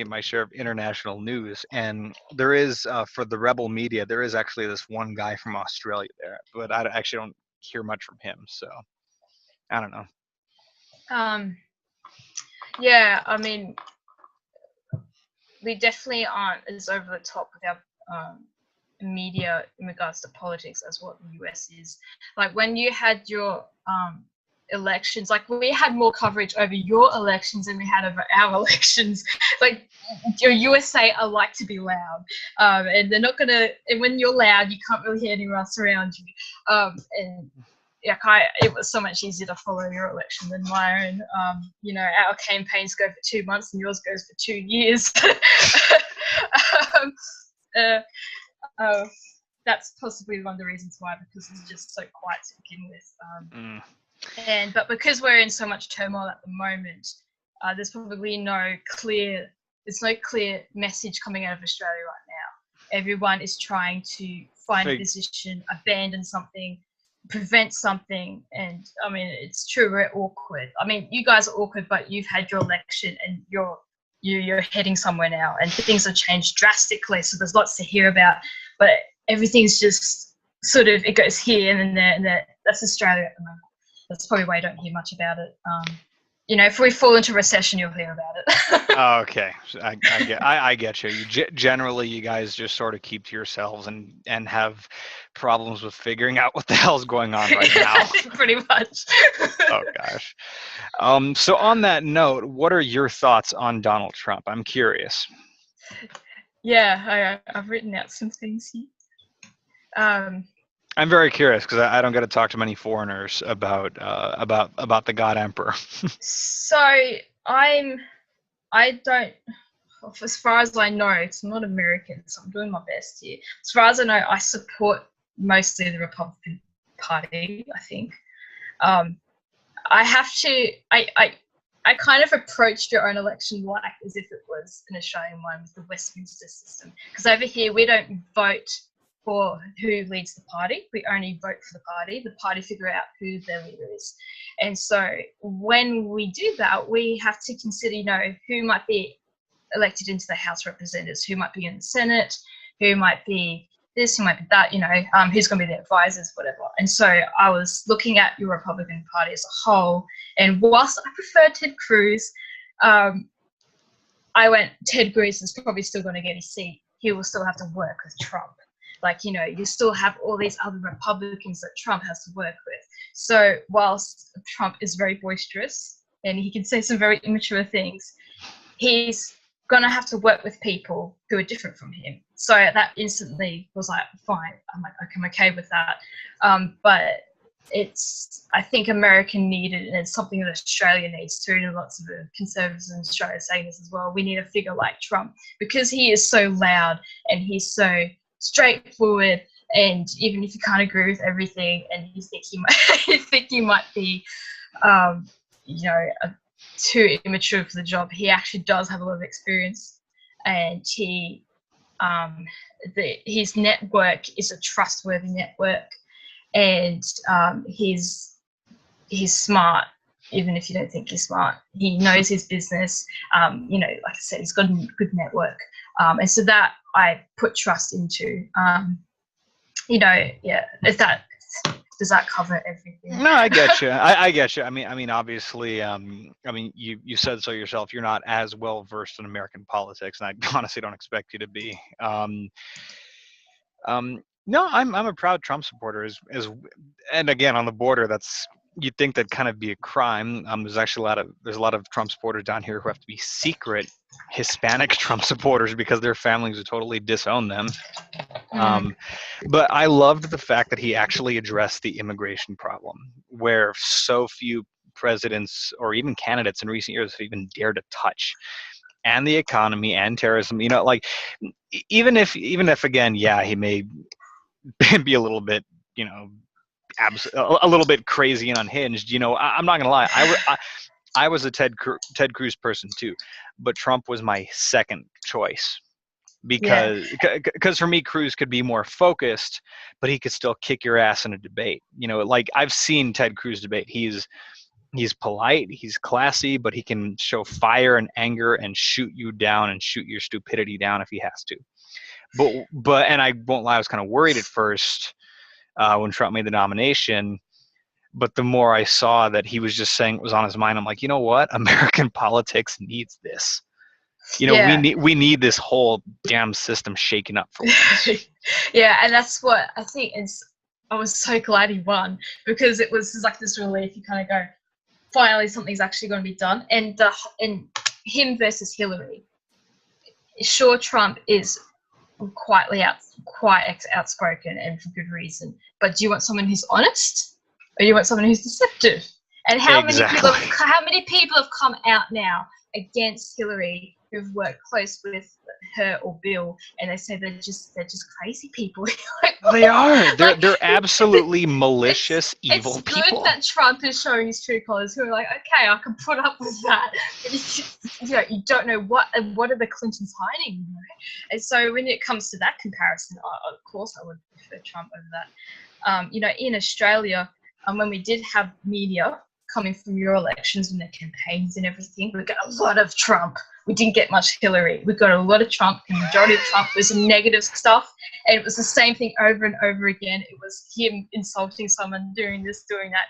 my share of international news, and there is for the Rebel Media, there is actually this one guy from Australia there, but I actually don't hear much from him, so I don't know. Yeah, I mean, we definitely aren't as over the top with our media in regards to politics as what the US is. Like when you had your elections, like we had more coverage over your elections than we had over our elections. Like your USA are like to be loud, and they're not gonna. And when you're loud, you can't really hear anyone else around you. And it was so much easier to follow your election than my own. Our campaigns go for 2 months and yours goes for 2 years. That's possibly one of the reasons why, because it's just so quiet to begin with. But because we're in so much turmoil at the moment, there's probably no clear message coming out of Australia right now. Everyone is trying to find a position, abandon something, prevent something, and I mean, it's true, we're awkward. I mean, you guys are awkward, but you've had your election and you're heading somewhere now, and things have changed drastically, so there's lots to hear about, but everything's just sort of, it goes here and then there, and that's Australia at the moment. That's probably why I don't hear much about it. If we fall into recession, you'll hear about it. Oh, okay, I get you. Generally, you guys just sort of keep to yourselves and have problems with figuring out what the hell's going on right now. Pretty much. Oh gosh. So on that note, what are your thoughts on Donald Trump? I'm curious. Yeah, I've written out some things here. I'm very curious because I don't get to talk to many foreigners about the God Emperor. So I don't, as far as I know, it's not American, so I'm doing my best here. As far as I know, I support mostly the Republican Party, I think. I kind of approached your own election like as if it was an Australian one with the Westminster system. Because over here, we don't vote for who leads the party. We only vote for the party. The party figure out who their leader is. And so when we do that, we have to consider, who might be elected into the House of Representatives, who might be in the Senate, who might be this, who might be that, who's going to be the advisors, whatever. And so I was looking at your Republican Party as a whole, and whilst I prefer Ted Cruz, I went, Ted Cruz is probably still going to get his seat. He will still have to work with Trump. You still have all these other Republicans that Trump has to work with. So whilst Trump is very boisterous and he can say some very immature things, he's going to have to work with people who are different from him. So that instantly was like, fine, I'm okay with that. But I think America needed, and it's something that Australia needs too, and lots of the conservatives in Australia are saying this as well, we need a figure like Trump, because he is so loud and he's so straightforward, and even if you can't agree with everything and you think he might be too immature for the job. He actually does have a lot of experience, and his network is a trustworthy network, and he's smart. Even if you don't think he's smart, he knows his business. Like I said, he's got a good network, and so that I put trust into. If that does that cover everything? No, I get you. I get you. I mean, obviously, you said so yourself. You're not as well versed in American politics, and I honestly don't expect you to be. No, I'm a proud Trump supporter. And again, on the border, you'd think that'd kind of be a crime. There's a lot of Trump supporters down here who have to be secret Hispanic Trump supporters because their families would totally disown them. But I loved the fact that he actually addressed the immigration problem, where so few presidents or even candidates in recent years have even dared to touch, and the economy and terrorism. Like even if again, yeah, he may be a little bit, a little bit crazy and unhinged. I'm not gonna lie. I was a Ted Cruz person too, but Trump was my second choice because for me, Cruz could be more focused, but he could still kick your ass in a debate. Like I've seen Ted Cruz debate. He's polite, he's classy, but he can show fire and anger and shoot you down and shoot your stupidity down if he has to. But and I won't lie, I was kind of worried at first when Trump made the nomination. But the more I saw that he was just saying what was on his mind, I'm like, you know what? American politics needs this. We need this whole damn system shaken up for once. Yeah, and that's what I think. I was so glad he won, because it was like this relief. You kind of go, finally, something's actually going to be done. And him versus Hillary. Sure, Trump is quite outspoken, and for good reason. But do you want someone who's honest, or you want someone who's deceptive? And how many people have come out now against Hillary who've worked close with her or Bill, and they say they're just crazy people. Like, they are. They're absolutely malicious, evil people. It's good that Trump is showing his true colors. Who are like, okay, I can put up with that. But you don't know what are the Clintons hiding. And so when it comes to that comparison, of course I would prefer Trump over that. In Australia, when we did have media coming from your elections and the campaigns and everything, we got a lot of Trump. We didn't get much Hillary. We got a lot of Trump. The majority of Trump was negative stuff, and it was the same thing over and over again. It was him insulting someone, doing this, doing that.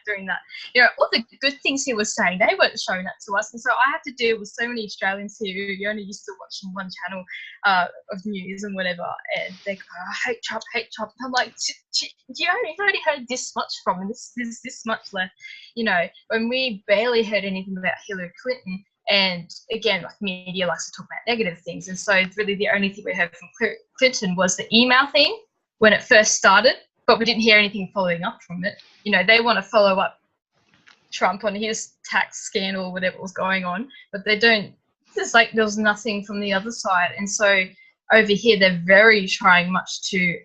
All the good things he was saying, they weren't showing that to us. And so I have to deal with so many Australians here who only used to watching one channel of news and whatever, and they go, I hate Trump. I'm like, you've already heard this much from him. There's this much left. When we barely heard anything about Hillary Clinton. And again, like media likes to talk about negative things. And so really the only thing we heard from Clinton was the email thing when it first started, but we didn't hear anything following up from it. They want to follow up Trump on his tax scandal, whatever was going on, but they don't. There was nothing from the other side. And so over here, they're very trying much to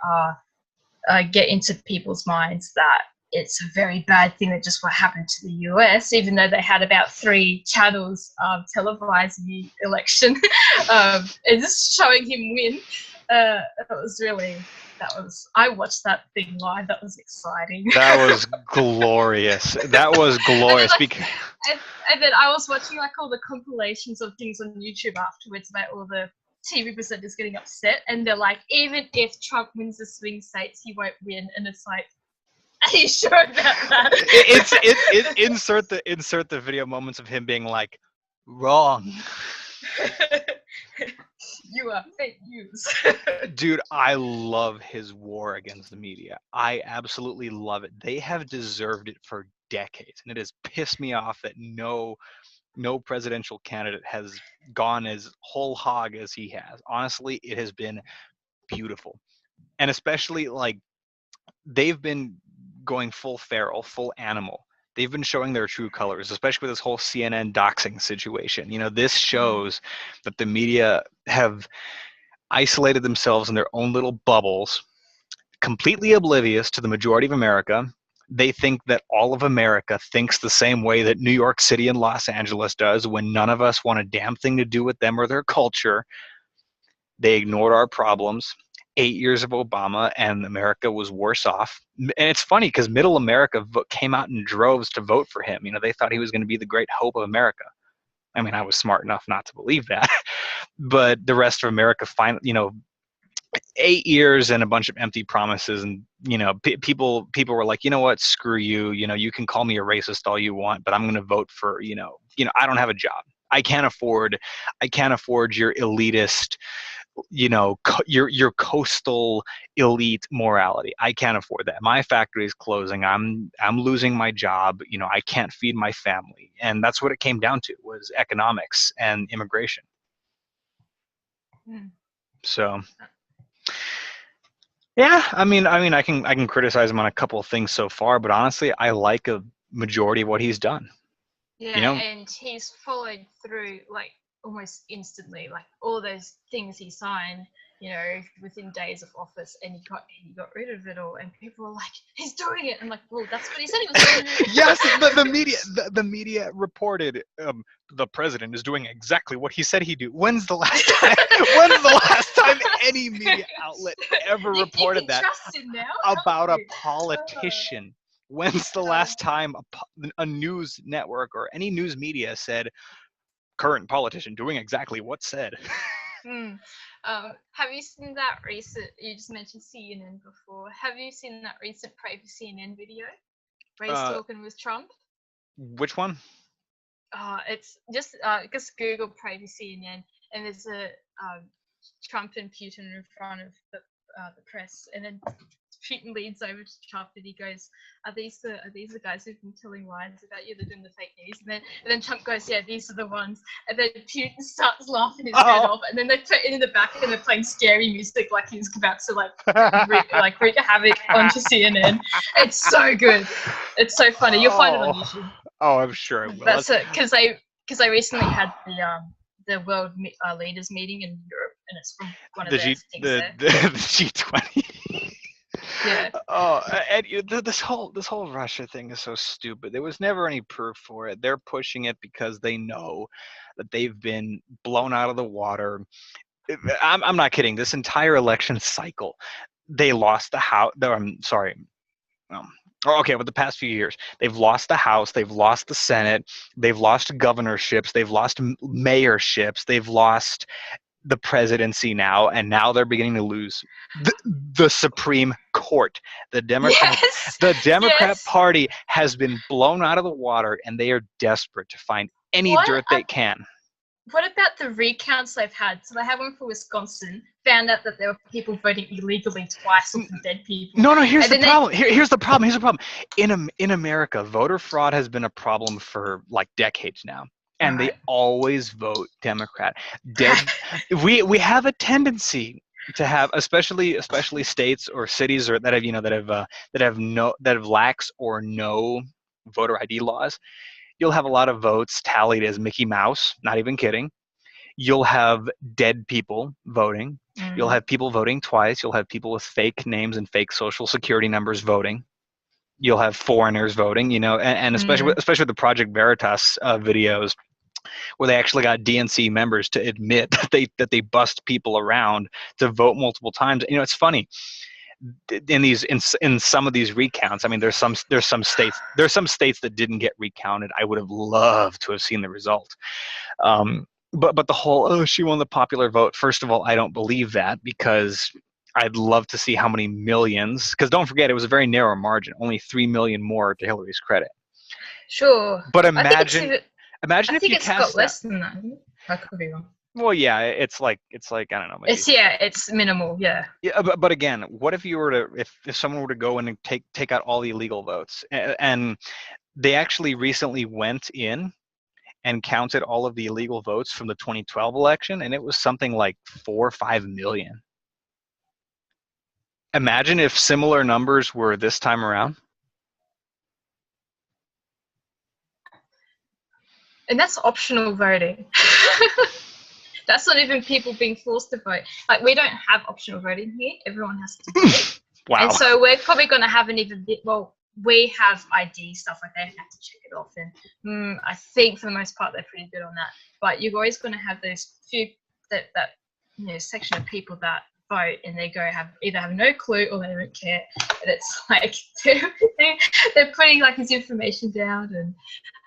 get into people's minds that it's a very bad thing that just what happened to the US, even though they had about 3 channels televising the election and just showing him win. I watched that thing live. That was exciting. That was glorious. And then I was watching all the compilations of things on YouTube afterwards about all the TV presenters getting upset, and they're like, even if Trump wins the swing states, he won't win. And it's like, are you sure about that? Insert the video moments of him being like, wrong. You are fake news. Dude, I love his war against the media. I absolutely love it. They have deserved it for decades, and it has pissed me off that no presidential candidate has gone as whole hog as he has. Honestly, it has been beautiful. And especially they've been going full feral, full animal. They've been showing their true colors, especially with this whole CNN doxing situation. This shows that the media have isolated themselves in their own little bubbles, completely oblivious to the majority of America, They think that all of America thinks the same way that New York City and Los Angeles does, when none of us want a damn thing to do with them or their culture. They ignored our problems. 8 years of Obama, and America was worse off. And it's funny because middle America came out in droves to vote for him. They thought he was going to be the great hope of America. I mean, I was smart enough not to believe that. But the rest of America finally, 8 years and a bunch of empty promises, and people were like, you know what, screw you. You can call me a racist all you want, but I'm going to vote for I don't have a job. I can't afford your elitist, your coastal elite morality. I can't afford that. My factory is closing. I'm losing my job. I can't feed my family, and that's what it came down to, was economics and immigration. So. Yeah, I mean, I can criticize him on a couple of things so far, but honestly, I like a majority of what he's done. Yeah, and he's followed through like almost instantly, like all those things he signed, within days of office, and he got rid of it all, and people were like, he's doing it. I'm like, well, that's what he said he was going to do. Yes, the media reported the president is doing exactly what he said he'd do. When's the last time any media outlet ever reported that about a politician? When's the last time a news network or any news media said current politician doing exactly what said? Have you seen that recent? You just mentioned CNN before. Have you seen that recent Pray for CNN video where he's talking with Trump? Which one? It's just Google Pray for CNN, and there's a Trump and Putin in front of the press, and then Putin leads over to Trump and he goes, are these the guys who've been telling lies about you? They're doing the fake news. And then Trump goes, yeah, these are the ones. And then Putin starts laughing his head off, and then they put it in the back and they're playing scary music like he's about to wreak havoc onto CNN. It's so good. It's so funny. You'll find it on YouTube. Oh, I'm sure it will. That's it, because they recently had the world leaders meeting in Europe, and it's from one of the things there. The G20. Yeah. Oh, and this whole Russia thing is so stupid. There was never any proof for it. They're pushing it because they know that they've been blown out of the water. I'm not kidding. This entire election cycle, they lost the House. I'm sorry. Okay, with the past few years, they've lost the House, they've lost the Senate, they've lost governorships, they've lost mayorships, they've lost the presidency now, and now they're beginning to lose the Supreme Court. The Democrat Party has been blown out of the water, and they are desperate to find any dirt they can. What about the recounts they've had? So they had one for Wisconsin, found out that there were people voting illegally twice or for dead people. No, here's the problem. Here's the problem. In America, voter fraud has been a problem for like decades now. And they always vote Democrat. We have a tendency to have, especially states or cities or that have lax or no voter ID laws. You'll have a lot of votes tallied as Mickey Mouse. Not even kidding. You'll have dead people voting. You'll have people voting twice. You'll have people with fake names and fake social security numbers voting. You'll have foreigners voting. And especially the Project Veritas videos, where they actually got DNC members to admit that they bust people around to vote multiple times. It's funny. In some of these recounts, I mean, there's some states that didn't get recounted. I would have loved to have seen the result. But the whole, she won the popular vote. First of all, I don't believe that, because I'd love to see how many millions, because don't forget, it was a very narrow margin, only 3 million more to Hillary's credit. Sure. But imagine if you cast got less than that. I could be wrong. Well, yeah, it's like I don't know. Maybe. It's minimal, yeah. Yeah, but again, what if you were to if someone were to go in and take out all the illegal votes, and they actually recently went in and counted all of the illegal votes from the 2012 election, and it was something like 4 or 5 million. Imagine if similar numbers were this time around. And that's optional voting. That's not even people being forced to vote. Like, we don't have optional voting here. Everyone has to vote. Wow. And so we're probably going to have an even bit, well, we have ID stuff, like they have to check it off, and I think for the most part they're pretty good on that. But you're always going to have those few that section of people that vote and they either have no clue or they don't care, and it's like they're putting like this information down and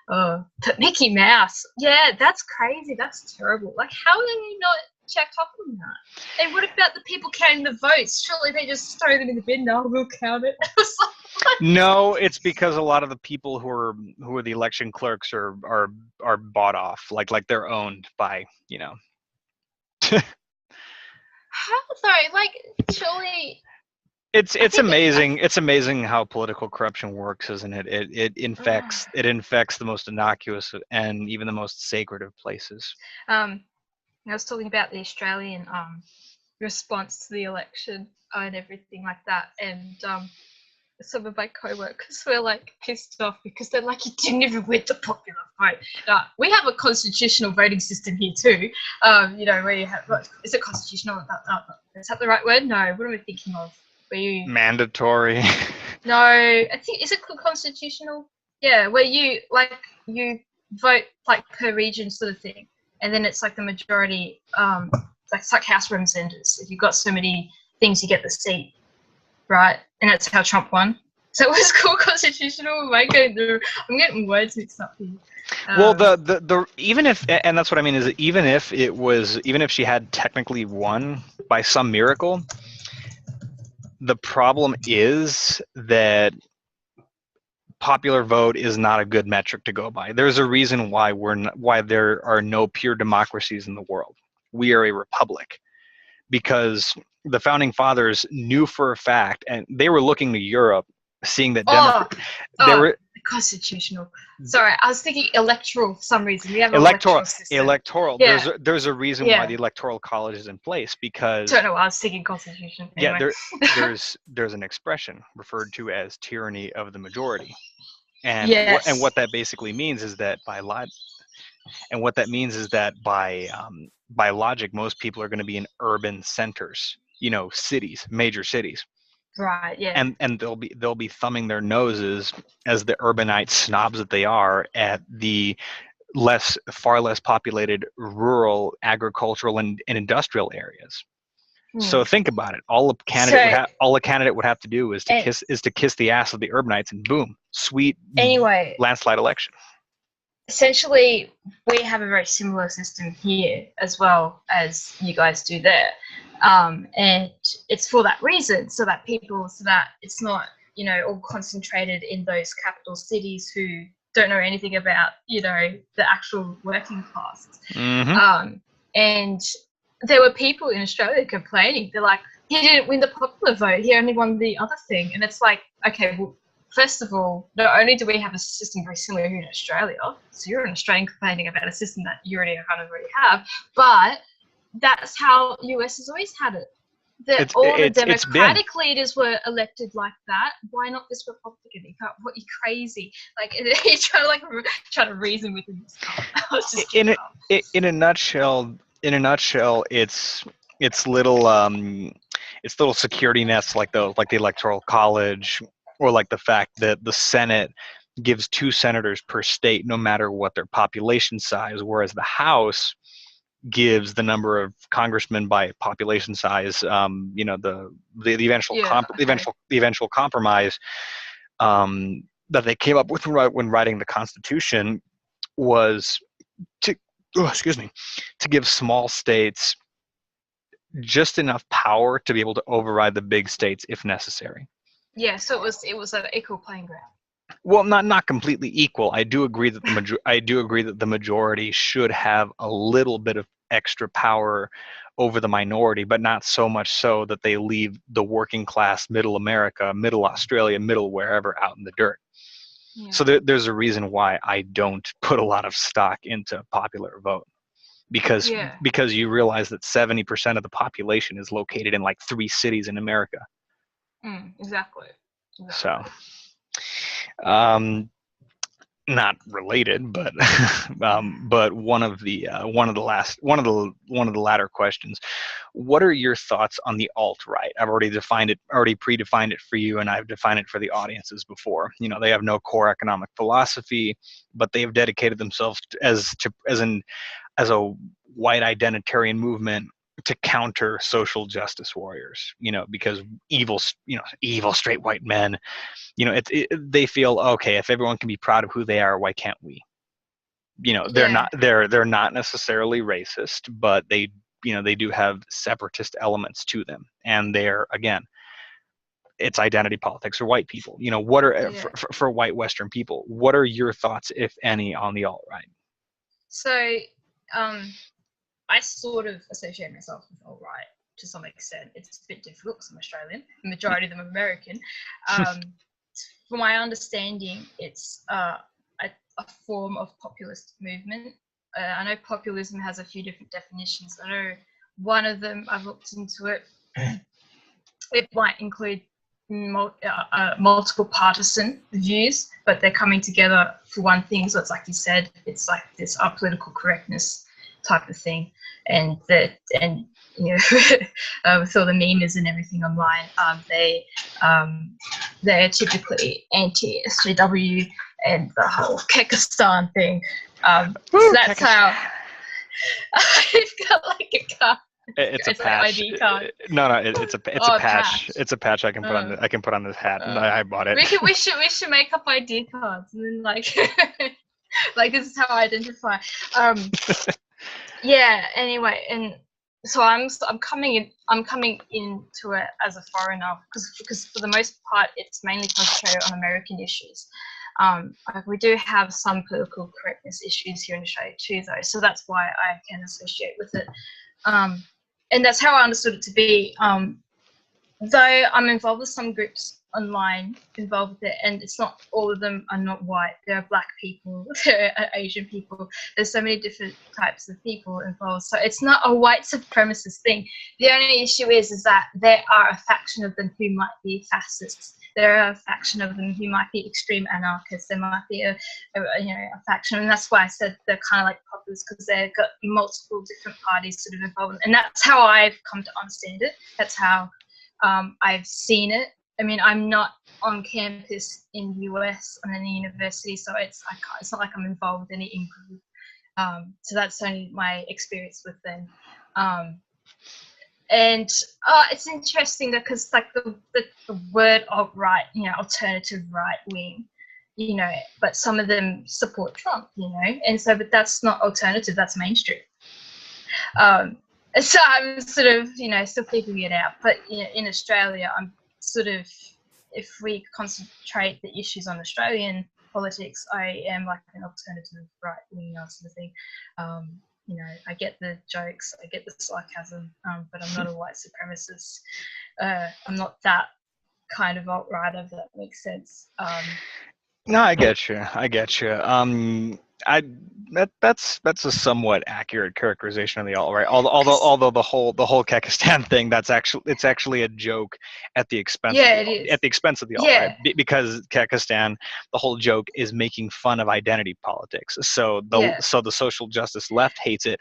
but Mickey Mouse, yeah, that's crazy, that's terrible. Like, how are they not checked up on that? And what about the people counting the votes? Surely they just throw them in the bin. No, we'll count it. No, it's because a lot of the people who are the election clerks are bought off, like they're owned by, How though? Like, surely. It's amazing. It's amazing how political corruption works, isn't it? It infects the most innocuous and even the most sacred of places. I was talking about the Australian response to the election and everything like that, and some of my co-workers were like pissed off because they're like, you didn't even win the popular vote. We have a constitutional voting system here too. Where you have, is it constitutional? Is that the right word? No. What am I thinking of? Mandatory. No, I think, is it constitutional? Yeah, where you vote like per region sort of thing, and then it's like the majority. It's like House representatives. If you've got so many things, you get the seat. Right, and that's how Trump won. So it was called constitutional. I'm getting words mixed up here. Well, the even if, and that's what I mean, is that even if she had technically won by some miracle, the problem is that popular vote is not a good metric to go by. There's a reason why why there are no pure democracies in the world. We are a republic, because the founding fathers knew for a fact, and they were looking to Europe, seeing that constitutional. Sorry, I was thinking electoral for some reason. We have electoral. Yeah. There's a reason why the electoral college is in place, because don't know why I was thinking constitution. Anyway. Yeah, there's an expression referred to as tyranny of the majority, and what that basically means is that by logic, most people are going to be in urban centers, cities, major cities. Right. Yeah. And they'll be thumbing their noses, as the urbanite snobs that they are, at the far less populated rural, agricultural, and industrial areas. So think about it. All a candidate would have to do is to kiss the ass of the urbanites, and boom, sweet landslide election. Essentially, we have a very similar system here as well as you guys do there, and it's for that reason, so that it's not all concentrated in those capital cities who don't know anything about the actual working class. Mm-hmm. And there were people in Australia complaining. They're like, he didn't win the popular vote, he only won the other thing. And it's like, okay, well, first of all, not only do we have a system very similar here in Australia, so you're an Australian complaining about a system that you already have, but that's how US has always had it. All the Democratic leaders were elected like that. Why not this Republican? What, you crazy? Like, you try to reason with him. In a nutshell, it's little security nets, like the Electoral College, or like the fact that the Senate gives 2 senators per state, no matter what their population size, whereas the House gives the number of congressmen by population size. The eventual compromise that they came up with when writing the Constitution was to give small states just enough power to be able to override the big states if necessary. Yeah, so it was an equal playing ground. Well, not completely equal. I do agree that the majority should have a little bit of extra power over the minority, but not so much so that they leave the working class, middle America, middle Australia, middle wherever out in the dirt. Yeah. So there's a reason why I don't put a lot of stock into popular vote, because you realize that 70% of the population is located in like 3 cities in America. Exactly. So. not related, but but one of the latter questions. What are your thoughts on the alt-right? I've already predefined it for you, and I've defined it for the audiences before. You know, they have no core economic philosophy, but they have dedicated themselves as a white identitarian movement to counter social justice warriors. You know, because evil straight white men. You know, they feel, okay, if everyone can be proud of who they are, why can't we? You know, they're not necessarily racist, but they do have separatist elements to them, and they're, again, it's identity politics for white people. You know, what are for white Western people, what are your thoughts, if any, on the alt-right? So I sort of associate myself with alt-right to some extent. It's a bit difficult because I'm Australian. The majority of them are American. From my understanding, it's a form of populist movement. I know populism has a few different definitions. I know one of them, I've looked into it, it might include multiple partisan views, but they're coming together for one thing. So it's like you said, it's like this political correctness type of thing, and you know, with all the memes and everything online, they're typically anti-SJW and the whole Kekistan thing. So that's how I've got like a car. It's a patch. ID card. No, it's a patch. It's a patch I can put on. I can put on this hat, and I bought it. We should make up ID cards, and then like like this is how I identify. Yeah. Anyway, and so I'm coming into it as a foreigner because for the most part it's mainly concentrated on American issues. We do have some political correctness issues here in Australia too, though, so that's why I can associate with it. And that's how I understood it to be. Though I'm involved with some groups online involved with it, and it's not all of them are not white. There are black people, there are Asian people. There's so many different types of people involved. So it's not a white supremacist thing. The only issue is that there are a faction of them who might be fascists. There are a faction of them who might be extreme anarchists. There might be a faction, and that's why I said they're kind of like populists, because they've got multiple different parties sort of involved, and that's how I've come to understand it. That's how I've seen it. I mean, I'm not on campus in the US on any university, so it's not like I'm involved with any in-group. So that's only my experience with them. And it's interesting because like the word alt-right, you know, alternative right-wing, you know, but some of them support Trump, you know, and so, but that's not alternative, that's mainstream. So I'm sort of, you know, still figuring it out. But you know, in Australia, I'm sort of, if we concentrate the issues on Australian politics, I am like an alternative right-wing sort of thing. You know, I get the jokes, I get the sarcasm, but I'm not a white supremacist. I'm not that kind of alt-right, if that makes sense. No, I get you. That's a somewhat accurate characterization of the alt-right. Although the whole Kekistan thing, it's actually a joke at the expense of the alt-right, because Kekistan, the whole joke is making fun of identity politics. So the social justice left hates it,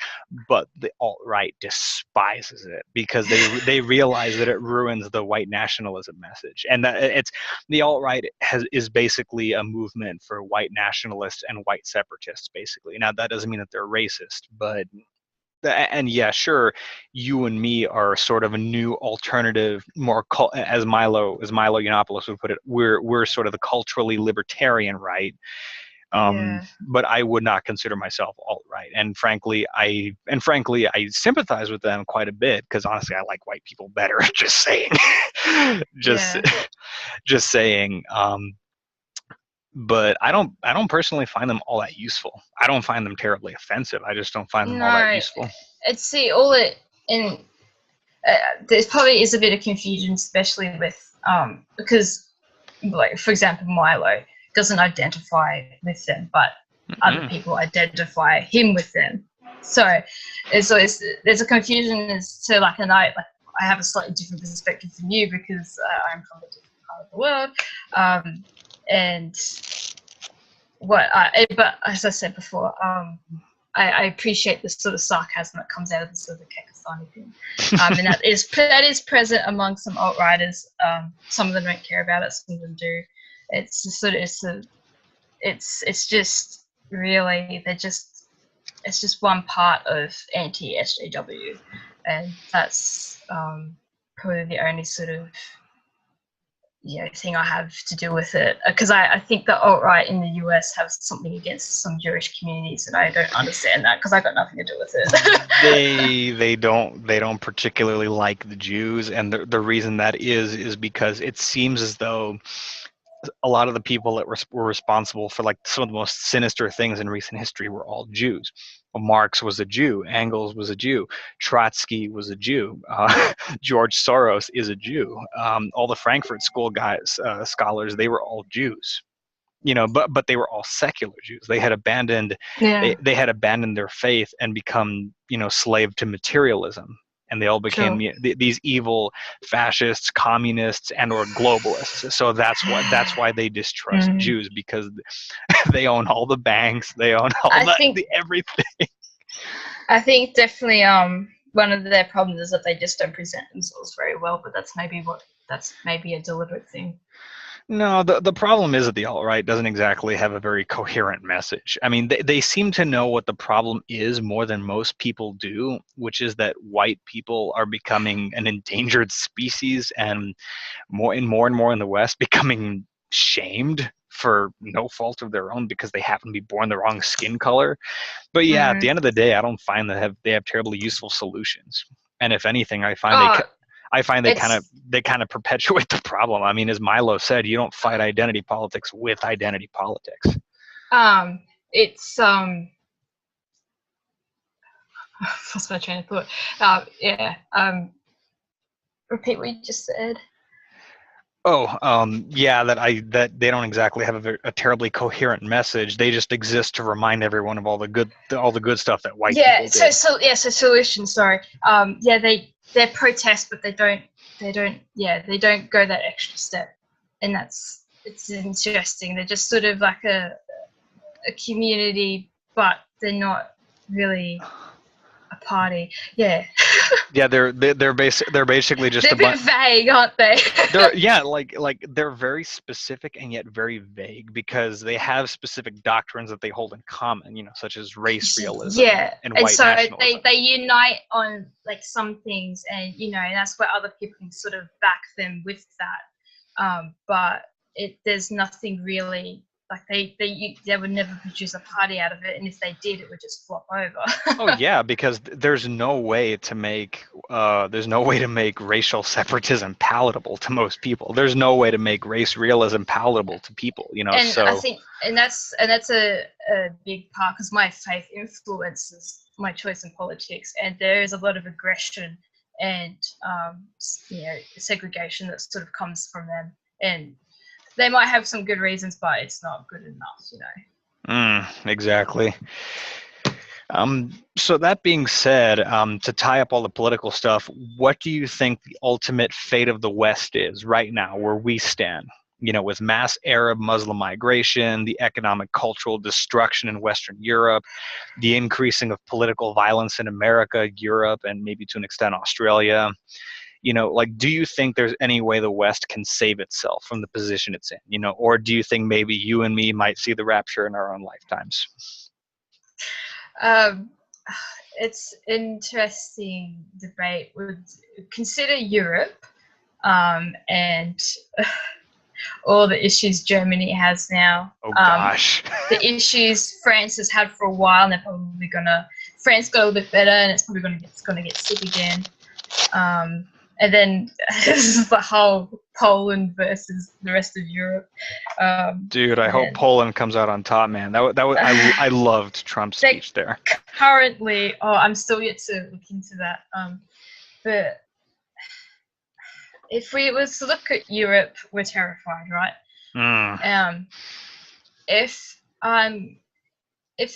but the alt-right despises it because they realize that it ruins the white nationalism message, and that the alt-right is basically a movement for white nationalists and white separatists, basically. Now, that doesn't mean that they're racist, but yeah, sure, you and me are sort of a new alternative, more as Milo Yiannopoulos would put it, we're sort of the culturally libertarian right. But I would not consider myself alt-right, and frankly I sympathize with them quite a bit, because honestly I like white people better. Just saying. Just saying. But I don't personally find them all that useful. I don't find them terribly offensive. I just don't find them all that useful. There probably is a bit of confusion, especially with because, like, for example, Milo doesn't identify with them, but other people identify him with them. So there's a confusion as to like, and I have a slightly different perspective from you because I'm from a different part of the world. And but as I said before, I appreciate the sort of sarcasm that comes out of the sort of Kekistani thing, and that is present among some alt-righters. Some of them don't care about it, some of them do. It's just really it's just one part of anti-SJW, and that's probably the only sort of thing I have to do with it, because I think the alt-right in the US have something against some Jewish communities, and I don't understand that because I got nothing to do with it. they don't particularly like the Jews, and the reason that is because it seems as though a lot of the people that were responsible for like some of the most sinister things in recent history were all Jews. Well, Marx was a Jew, Engels was a Jew, Trotsky was a Jew, George Soros is a Jew. All the Frankfurt School guys, scholars, they were all Jews. But they were all secular Jews. They had abandoned they had abandoned their faith and become slave to materialism, and they all became these evil fascists, communists, and or globalists. So that's why they distrust Jews, because they own all the banks, they own all the everything. I think definitely one of their problems is that they just don't present themselves very well, but that's maybe a deliberate thing. No, the problem is that the alt-right doesn't exactly have a very coherent message. I mean, they seem to know what the problem is more than most people do, which is that white people are becoming an endangered species, and more and more in the West becoming shamed for no fault of their own because they happen to be born the wrong skin color. But yeah, at the end of the day, I don't find that they have terribly useful solutions. And if anything, I find they kind of perpetuate the problem. I mean, as Milo said, you don't fight identity politics with identity politics. It's lost my train of thought. Repeat what you just said. Yeah, that they don't exactly have a terribly coherent message. They just exist to remind everyone of all the good stuff that white people did. So solution. Sorry. They protest, but they don't go that extra step, and it's interesting. They're just sort of like a community, but they're not really a party. Yeah. Yeah, they're basically just they're a bit vague, aren't they? They're very specific and yet very vague, because they have specific doctrines that they hold in common, such as race realism and white nationalism. They unite on like some things, and that's where other people can sort of back them with that. But there's nothing really. Like they would never produce a party out of it, and if they did, it would just flop over. Oh yeah, because there's no way to make racial separatism palatable to most people. There's no way to make race realism palatable to people, And so I think, and that's a big part, because my faith influences my choice in politics, and there is a lot of aggression and segregation that sort of comes from them, and they might have some good reasons, but it's not good enough, Exactly. So that being said, to tie up all the political stuff, what do you think the ultimate fate of the West is right now, where we stand? With mass Arab Muslim migration, the economic cultural destruction in Western Europe, the increasing of political violence in America, Europe, and maybe to an extent Australia. Do you think there's any way the West can save itself from the position it's in? Or do you think maybe you and me might see the rapture in our own lifetimes? It's interesting debate. Would consider Europe and all the issues Germany has now. Oh gosh. The issues France has had for a while, and they're probably France got a little bit better, and it's probably gonna get sick again. And then this is the whole Poland versus the rest of Europe. Dude, I hope Poland comes out on top, man. I loved Trump's speech there. Currently, I'm still yet to look into that. But if we was to look at Europe, we're terrified, right? If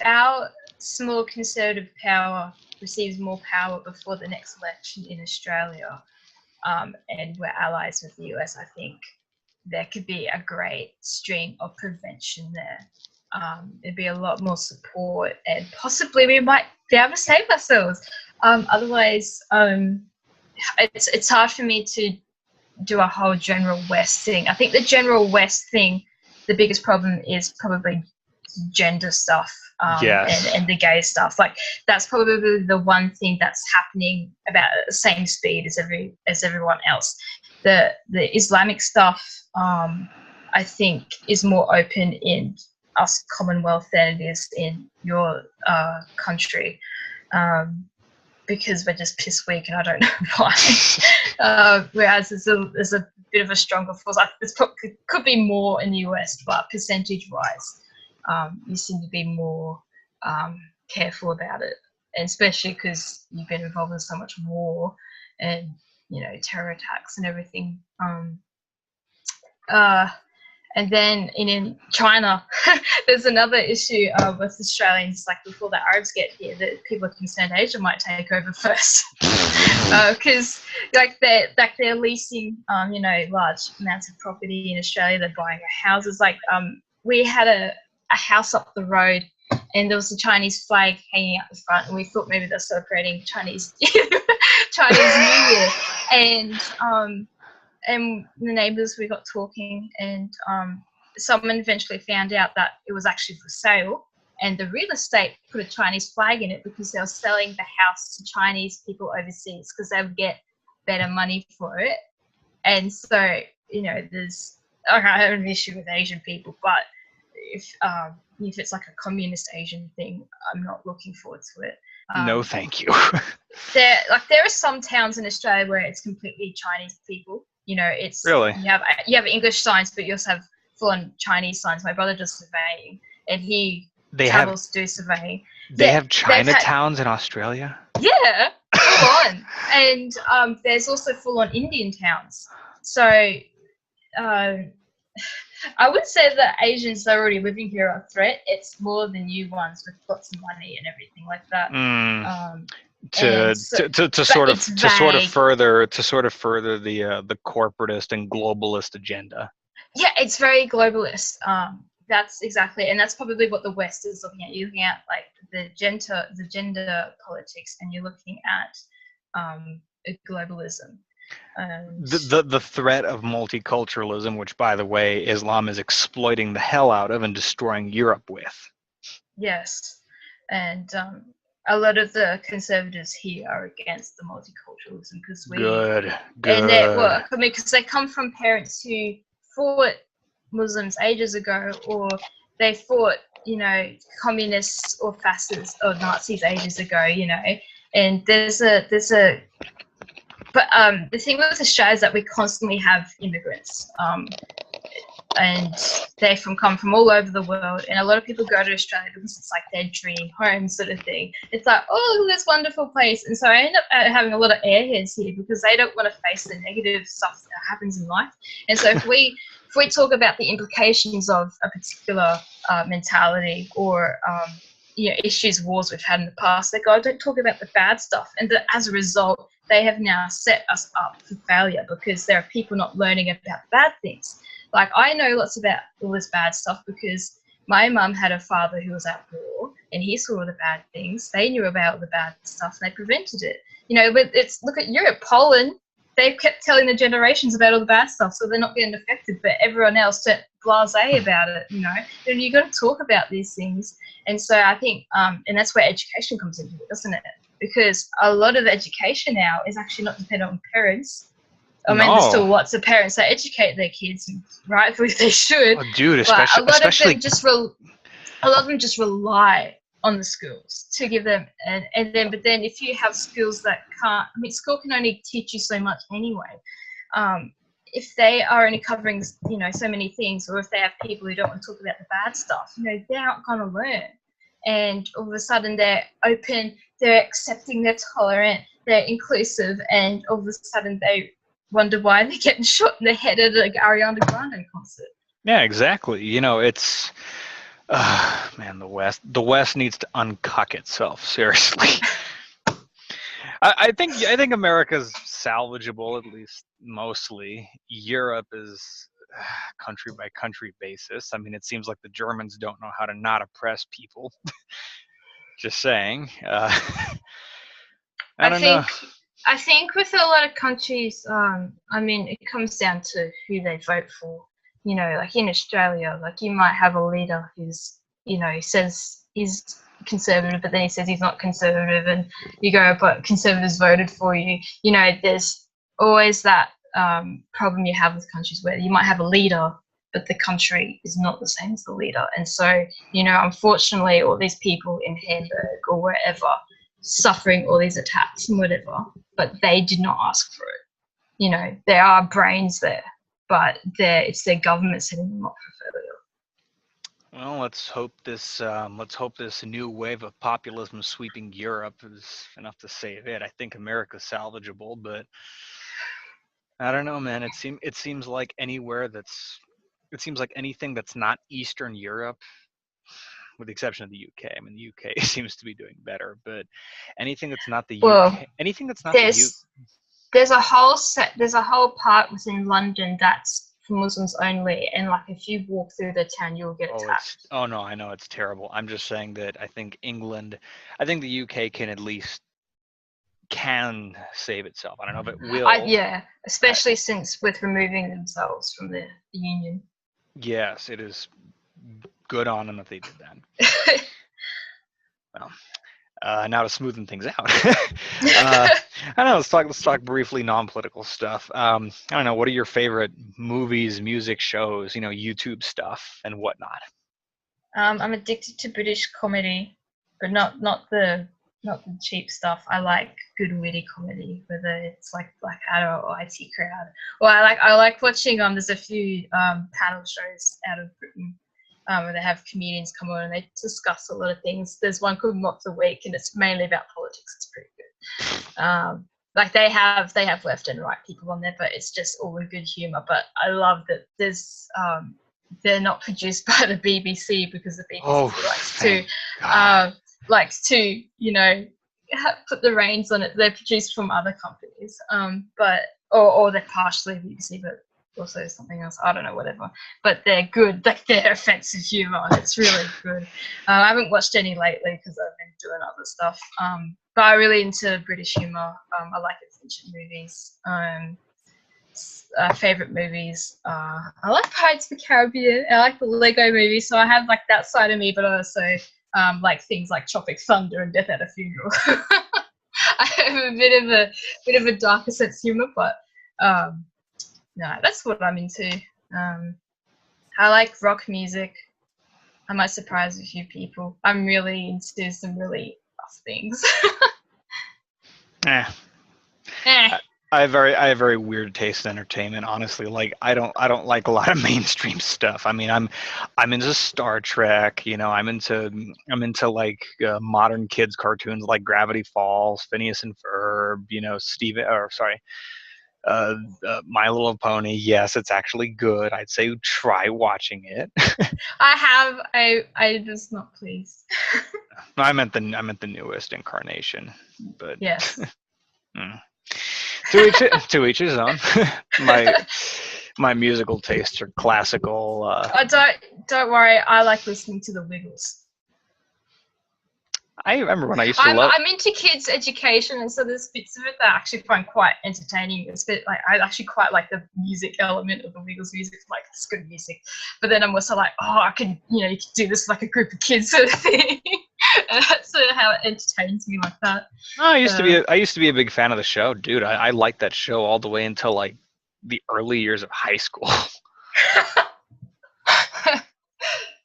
our small conservative power receives more power before the next election in Australia, and we're allies with the US, I think there could be a great string of prevention there. It'd be a lot more support, and possibly we might be able to save ourselves. Otherwise, it's hard for me to do a whole general West thing. I think the general West thing, the biggest problem is probably gender stuff, Yes. and the gay stuff. Like that's probably the one thing that's happening about at the same speed as everyone else. The Islamic stuff, I think, is more open in us Commonwealth than it is in your country, because we're just piss weak, and I don't know why. Whereas there's a bit of a stronger force. It could be more in the US, but percentage-wise, you seem to be more careful about it, and especially because you've been involved in so much war and terror attacks and everything. And then in China, there's another issue with Australians. Like before the Arabs get here, that people are concerned Asia might take over first, because they're leasing large amounts of property in Australia. They're buying houses. Like we had a house up the road, and there was a Chinese flag hanging out the front, and we thought maybe they're celebrating Chinese New Year, and the neighbours, we got talking, and someone eventually found out that it was actually for sale, and the real estate put a Chinese flag in it because they were selling the house to Chinese people overseas because they would get better money for it. And so there's I have an issue with Asian people, but if it's like a communist Asian thing, I'm not looking forward to it. No, thank you. there are some towns in Australia where it's completely Chinese people. It's really, you have English signs, but you also have full-on Chinese signs. My brother does surveying, and he travels to do surveying. They have Chinatowns in Australia? Yeah, full on. And there's also full-on Indian towns. So I would say that Asians that are already living here are a threat. It's more the new ones with lots of money and everything like that. To sort of further the corporatist and globalist agenda. Yeah, it's very globalist. That's exactly, and that's probably what the West is looking at. You're looking at like the gender politics, and you're looking at globalism. The threat of multiculturalism, which, by the way, Islam is exploiting the hell out of and destroying Europe with. Yes, and a lot of the conservatives here are against the multiculturalism because good. And their work. I mean, because they come from parents who fought Muslims ages ago, or they fought, communists or fascists or Nazis ages ago, and there's a. But the thing with Australia is that we constantly have immigrants, and they come from all over the world. And a lot of people go to Australia because it's like their dream home sort of thing. It's like, oh, this wonderful place. And so I end up having a lot of airheads here because they don't want to face the negative stuff that happens in life. And so if we talk about the implications of a particular mentality or issues, wars we've had in the past, they go, don't talk about the bad stuff. And that as a result, they have now set us up for failure because there are people not learning about the bad things. Like, I know lots about all this bad stuff because my mum had a father who was at war and he saw all the bad things. They knew about all the bad stuff and they prevented it. But look at Europe, Poland, they kept telling the generations about all the bad stuff, so they're not getting affected, but everyone else went blasé about it, And you've got to talk about these things. And so I think, and that's where education comes into it, doesn't it? Because a lot of education now is actually not dependent on parents. I mean, there's still lots of parents that educate their kids, and rightfully they should. Oh, dude, especially, a lot of them just rely on the schools to give them, but then if you have schools that can't, I mean, school can only teach you so much anyway. If they are only covering, so many things, or if they have people who don't want to talk about the bad stuff, they aren't going to learn. And all of a sudden they're open, they're accepting, they're tolerant, they're inclusive, and all of a sudden they wonder why they're getting shot in the head at an Aaaaand concert. Yeah, exactly. It's man, the West needs to uncuck itself, seriously. I think America's salvageable, at least mostly. Europe is country by country basis. I mean, it seems like the Germans don't know how to not oppress people. Just saying. I don't know. I think with a lot of countries, I mean, it comes down to who they vote for. You know, like in Australia, like you might have a leader who's, you know, says he's conservative, but then he says he's not conservative, and you go, but conservatives voted for you. You know, there's always that problem you have with countries where you might have a leader, but the country is not the same as the leader. And so, you know, unfortunately, all these people in Hamburg or wherever suffering all these attacks and whatever, but they did not ask for it. You know, there are brains there, but it's their government setting them up for failure. Well, let's hope this new wave of populism sweeping Europe is enough to save it. I think America's salvageable, but I don't know, man. It seems like anything that's not Eastern Europe, with the exception of the UK. I mean, the UK seems to be doing better, but anything that's not the UK, anything that's not the UK. There's a whole part within London that's for Muslims only, and like if you walk through the town, you'll get attacked. Oh no, I know it's terrible. I'm just saying that I think the UK can save itself. I don't know if it will. Yeah, especially since with removing themselves from the union. Yes, it is good on them if they did that. Well, now to smoothen things out. I don't know. Let's talk briefly non-political stuff. I don't know. What are your favorite movies, music, shows? You know, YouTube stuff and whatnot. I'm addicted to British comedy, but not the cheap stuff. I like good witty comedy, whether it's like Blackadder or IT Crowd. Or I like watching there's a few panel shows out of Britain where they have comedians come on and they discuss a lot of things. There's one called Mock the Week, and it's mainly about politics. It's pretty good. Like they have left and right people on there, but it's just all with good humor. But I love that there's they're not produced by the BBC, because the BBC likes to you know put the reins on it. They're produced from other companies, but or they're partially BBC, but also something else. I don't know, whatever. But they're good. Like they're offensive humor. It's really good. I haven't watched any lately because I've been doing other stuff. But I'm really into British humor. I like adventure movies. Favorite movies. I like Pirates of the Caribbean. I like the Lego movies. So I have like that side of me, but also like things like Tropic Thunder and Death at a Funeral. I have a bit of a darker sense of humor, but no, that's what I'm into. I like rock music. I might surprise a few people. I'm really into some really rough things. I have very weird taste in entertainment, honestly. Like I don't like a lot of mainstream stuff. I mean, I'm into Star Trek, you know, I'm into like modern kids cartoons like Gravity Falls, Phineas and Ferb, you know, My Little Pony. Yes, it's actually good. I'd say try watching it. I was not pleased. I meant the newest incarnation, but yes. To each his own. My musical tastes are classical. Don't worry. I like listening to the Wiggles. I remember when I used to I'm into kids' education, and so there's bits of it that I actually find quite entertaining. It's like I actually quite like the music element of the Wiggles music. Like it's good music, but then I'm also like, you can do this with like a group of kids sort of thing. And that's sort of how it entertains me like that. I used to be a big fan of the show, dude. I liked that show all the way until like the early years of high school.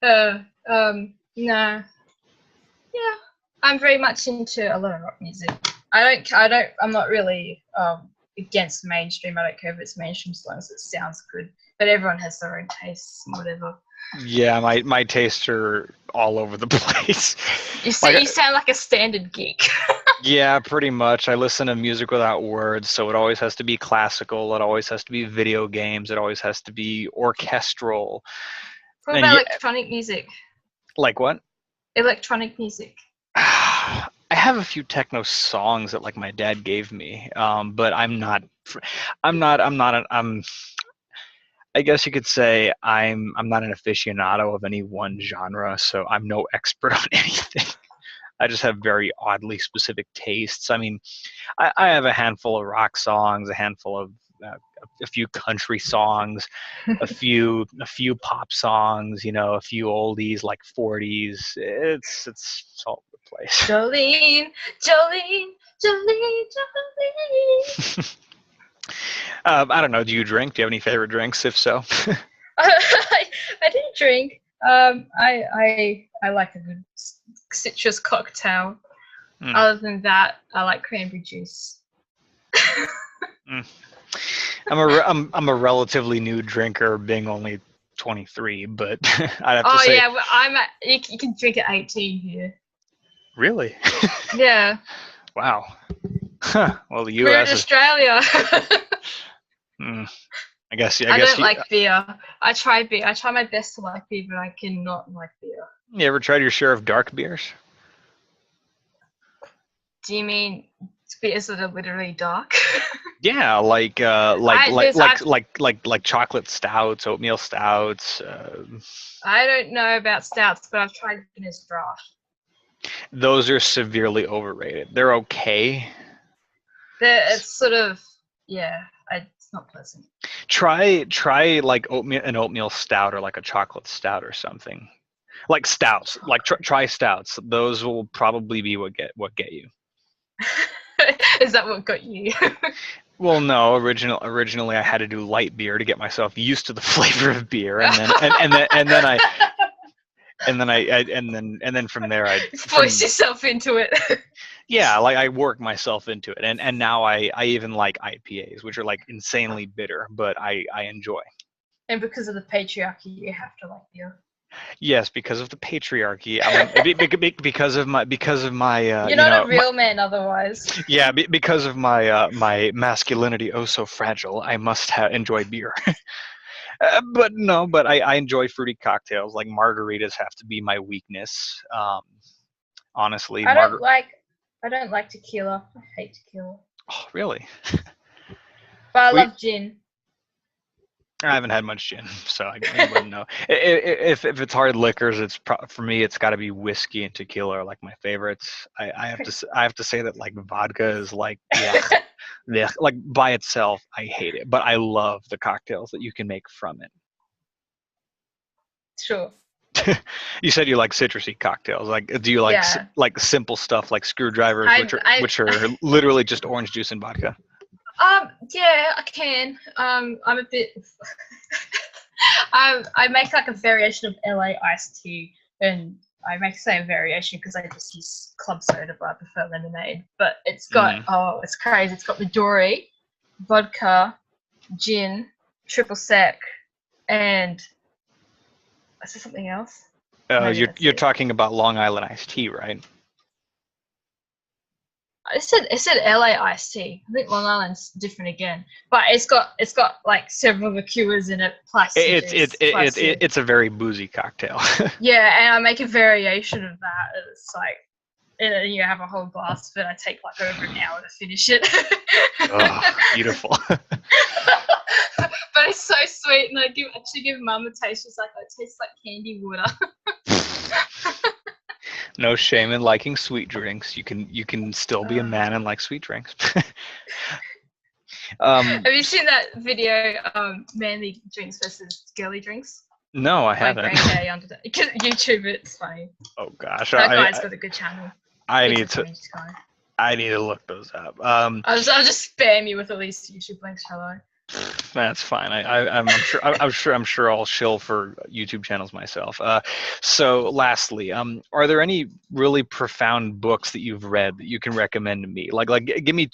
Nah. Yeah. I'm very much into a lot of rock music. I'm not really against mainstream. I don't care if it's mainstream as long as it sounds good. But everyone has their own tastes and whatever. Yeah, my tastes are all over the place. You sound like a standard geek. Yeah, pretty much. I listen to music without words, so it always has to be classical. It always has to be video games. It always has to be orchestral. What about electronic music? Like what? Electronic music. I have a few techno songs that like my dad gave me, but I guess you could say I'm not an aficionado of any one genre, so I'm no expert on anything. I just have very oddly specific tastes. I mean, I have a handful of rock songs, a handful of a few country songs, a few pop songs, a few oldies like 40s. It's all over the place. Jolene, Jolene, Jolene, Jolene. I don't know. Do you drink? Do you have any favorite drinks? If so, I didn't drink. I like a good citrus cocktail. Other than that, I like cranberry juice. I'm a relatively new drinker, being only 23, but I'd have to say. Yeah, well, you can drink at 18 here. Really? Yeah. Wow. Huh. Well, the We're in U.S. Australia. I guess. I don't like beer. I try beer. I try my best to like beer, but I cannot like beer. You ever tried your share of dark beers? Do you mean beers that are literally dark? Yeah, like chocolate stouts, oatmeal stouts. I don't know about stouts, but I've tried Guinness Draught. Those are severely overrated. They're okay. It's sort of it's not pleasant. Try like an oatmeal stout or like a chocolate stout or something. Like stouts, like try stouts. Those will probably be what get you. Is that what got you? Well, no. Originally, I had to do light beer to get myself used to the flavor of beer, and then from there I forced yourself into it. Yeah, like I worked myself into it, and now I even like IPAs, which are like insanely bitter, but I enjoy. And because of the patriarchy, you have to like beer. Yes, because of the patriarchy. I mean, because of my You're not a real man otherwise. Yeah, because of my masculinity, oh so fragile, I must enjoy beer. But I enjoy fruity cocktails. Like margaritas have to be my weakness. Honestly, I don't like tequila. I hate tequila. Oh, really? But I love gin. I haven't had much gin, so I wouldn't know. If it's hard liquors, for me. It's got to be whiskey and tequila are like my favorites. I have to say that like vodka is like like by itself I hate it, but I love the cocktails that you can make from it. Sure. You said you like citrusy cocktails. Like, do you like like simple stuff like screwdrivers, which are literally just orange juice and vodka? Yeah, I can. I'm a bit. I make like a variation of LA iced tea, and I make the same variation because I just use club soda, but I prefer lemonade. But it's got it's crazy. It's got Midori, vodka, gin, triple sec, and is there something else? You're talking about Long Island iced tea, right? It said LA iced tea. I think Long Island's different again, but it's got like several liqueurs in it. Plus, it's a very boozy cocktail. Yeah, and I make a variation of that. It's like, and you have a whole glass of it. I take like over an hour to finish it. Oh, beautiful. But it's so sweet, and I actually give Mum a taste. She's like, it tastes like candy water. No shame in liking sweet drinks. You can still be a man and like sweet drinks. Have you seen that video, manly drinks versus girly drinks? No, I haven't. YouTube, it's funny. Oh gosh, that guy's got a good channel. I need to look those up. I'll just spam you with all these YouTube links, shall I? That's fine. I'm sure I'll shill for YouTube channels myself. So lastly, are there any really profound books that you've read that you can recommend to me? Like give me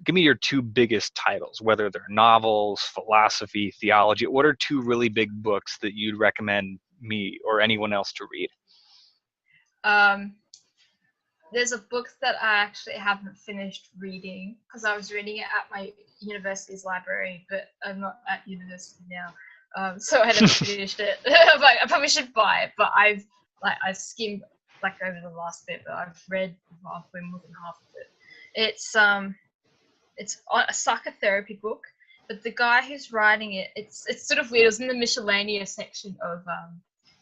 your two biggest titles, whether they're novels, philosophy, theology. What are two really big books that you'd recommend me or anyone else to read? There's a book that I actually haven't finished reading because I was reading it at my university's library, but I'm not at university now, so I haven't finished it. I probably should buy it, but I've skimmed like over the last bit, but I've read halfway more than half of it. It's a psychotherapy book, but the guy who's writing it, it's sort of weird. It was in the miscellaneous section of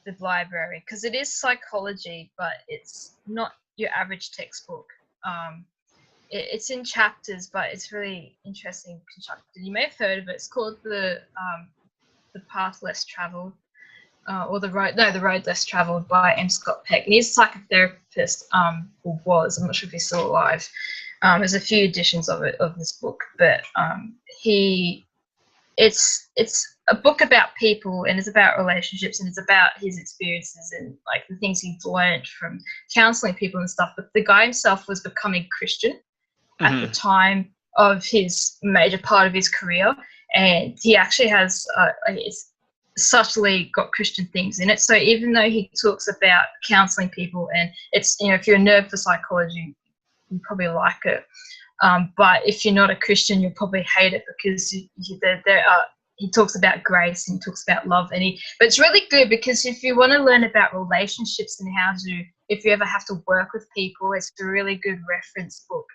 the library because it is psychology, but it's not your average textbook. It's in chapters, but it's really interesting constructed. You may have heard of it. It's called the Path Less Traveled, or the Road Less Traveled by M. Scott Peck. And he's a psychotherapist, or was. I'm not sure if he's still alive. There's a few editions of this book, but it's a book about people, and it's about relationships, and it's about his experiences and like the things he's learned from counseling people and stuff. But the guy himself was becoming Christian at the time of his major part of his career, and he actually has it's subtly got Christian things in it. So even though he talks about counseling people, and it's, you know, if you're a nerd for psychology, you probably like it. But if you're not a Christian, you'll probably hate it because he talks about grace and he talks about love, but it's really good because if you want to learn about relationships and if you ever have to work with people, it's a really good reference book.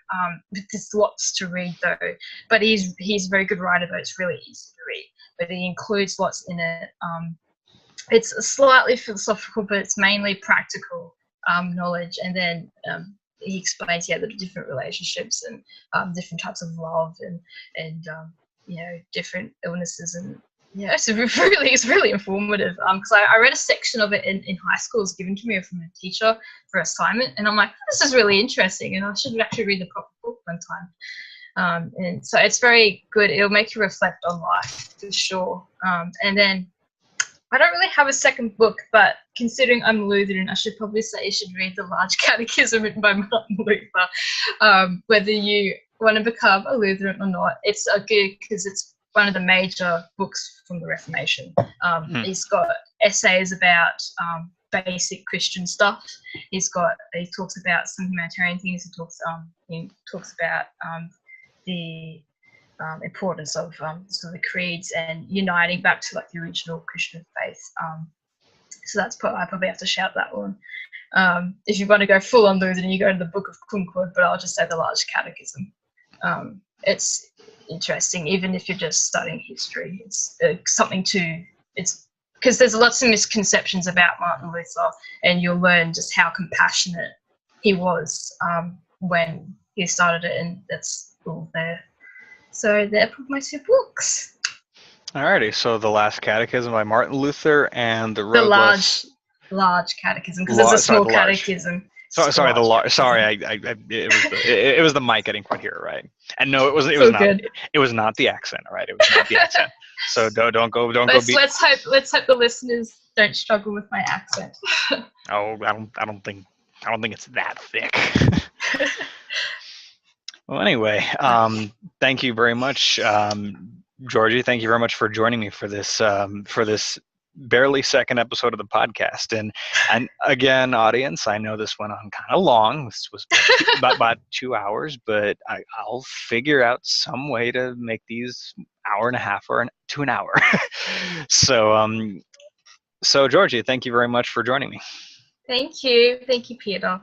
There's lots to read though, but he's a very good writer, but it's really easy to read. But he includes lots in it. It's slightly philosophical, but it's mainly practical knowledge, and then he explains the different relationships and different types of love and you know, different illnesses, and it's really informative. Because I read a section of it in high school. It was given to me from a teacher for assignment, and I'm like, this is really interesting, and I should actually read the proper book one time. And so it's very good. It'll make you reflect on life for sure. And then I don't really have a second book, but considering I'm Lutheran, I should probably say you should read The Large Catechism written by Martin Luther. Whether you want to become a Lutheran or not, it's a good because it's one of the major books from the Reformation. He's got essays about basic Christian stuff. He talks about some humanitarian things. He talks about the importance of sort of the creeds and uniting back to like the original Christian faith. So I probably have to shout that one. If you want to go full on Lutheran, you go to the Book of Concord, but I'll just say the Large Catechism. It's interesting, even if you're just studying history. It's it's because there's lots of misconceptions about Martin Luther, and you'll learn just how compassionate he was when he started it, and that's all there. So they're probably my two books. Alrighty, so The Last Catechism by Martin Luther and The Large Catechism, because there's a small catechism. Sorry, it was the mic. I didn't quite hear it right. And no, it was not the accent. All right, it was not the accent. So don't go. Let's hope the listeners don't struggle with my accent. Oh, I don't think it's that thick. Well, anyway, thank you very much, Georgie. Thank you very much for joining me for this barely second episode of the podcast. And again, audience, I know this went on kind of long. This was about 2 hours, but I'll figure out some way to make these hour and a half to an hour. So Georgie, thank you very much for joining me. Thank you, Peter.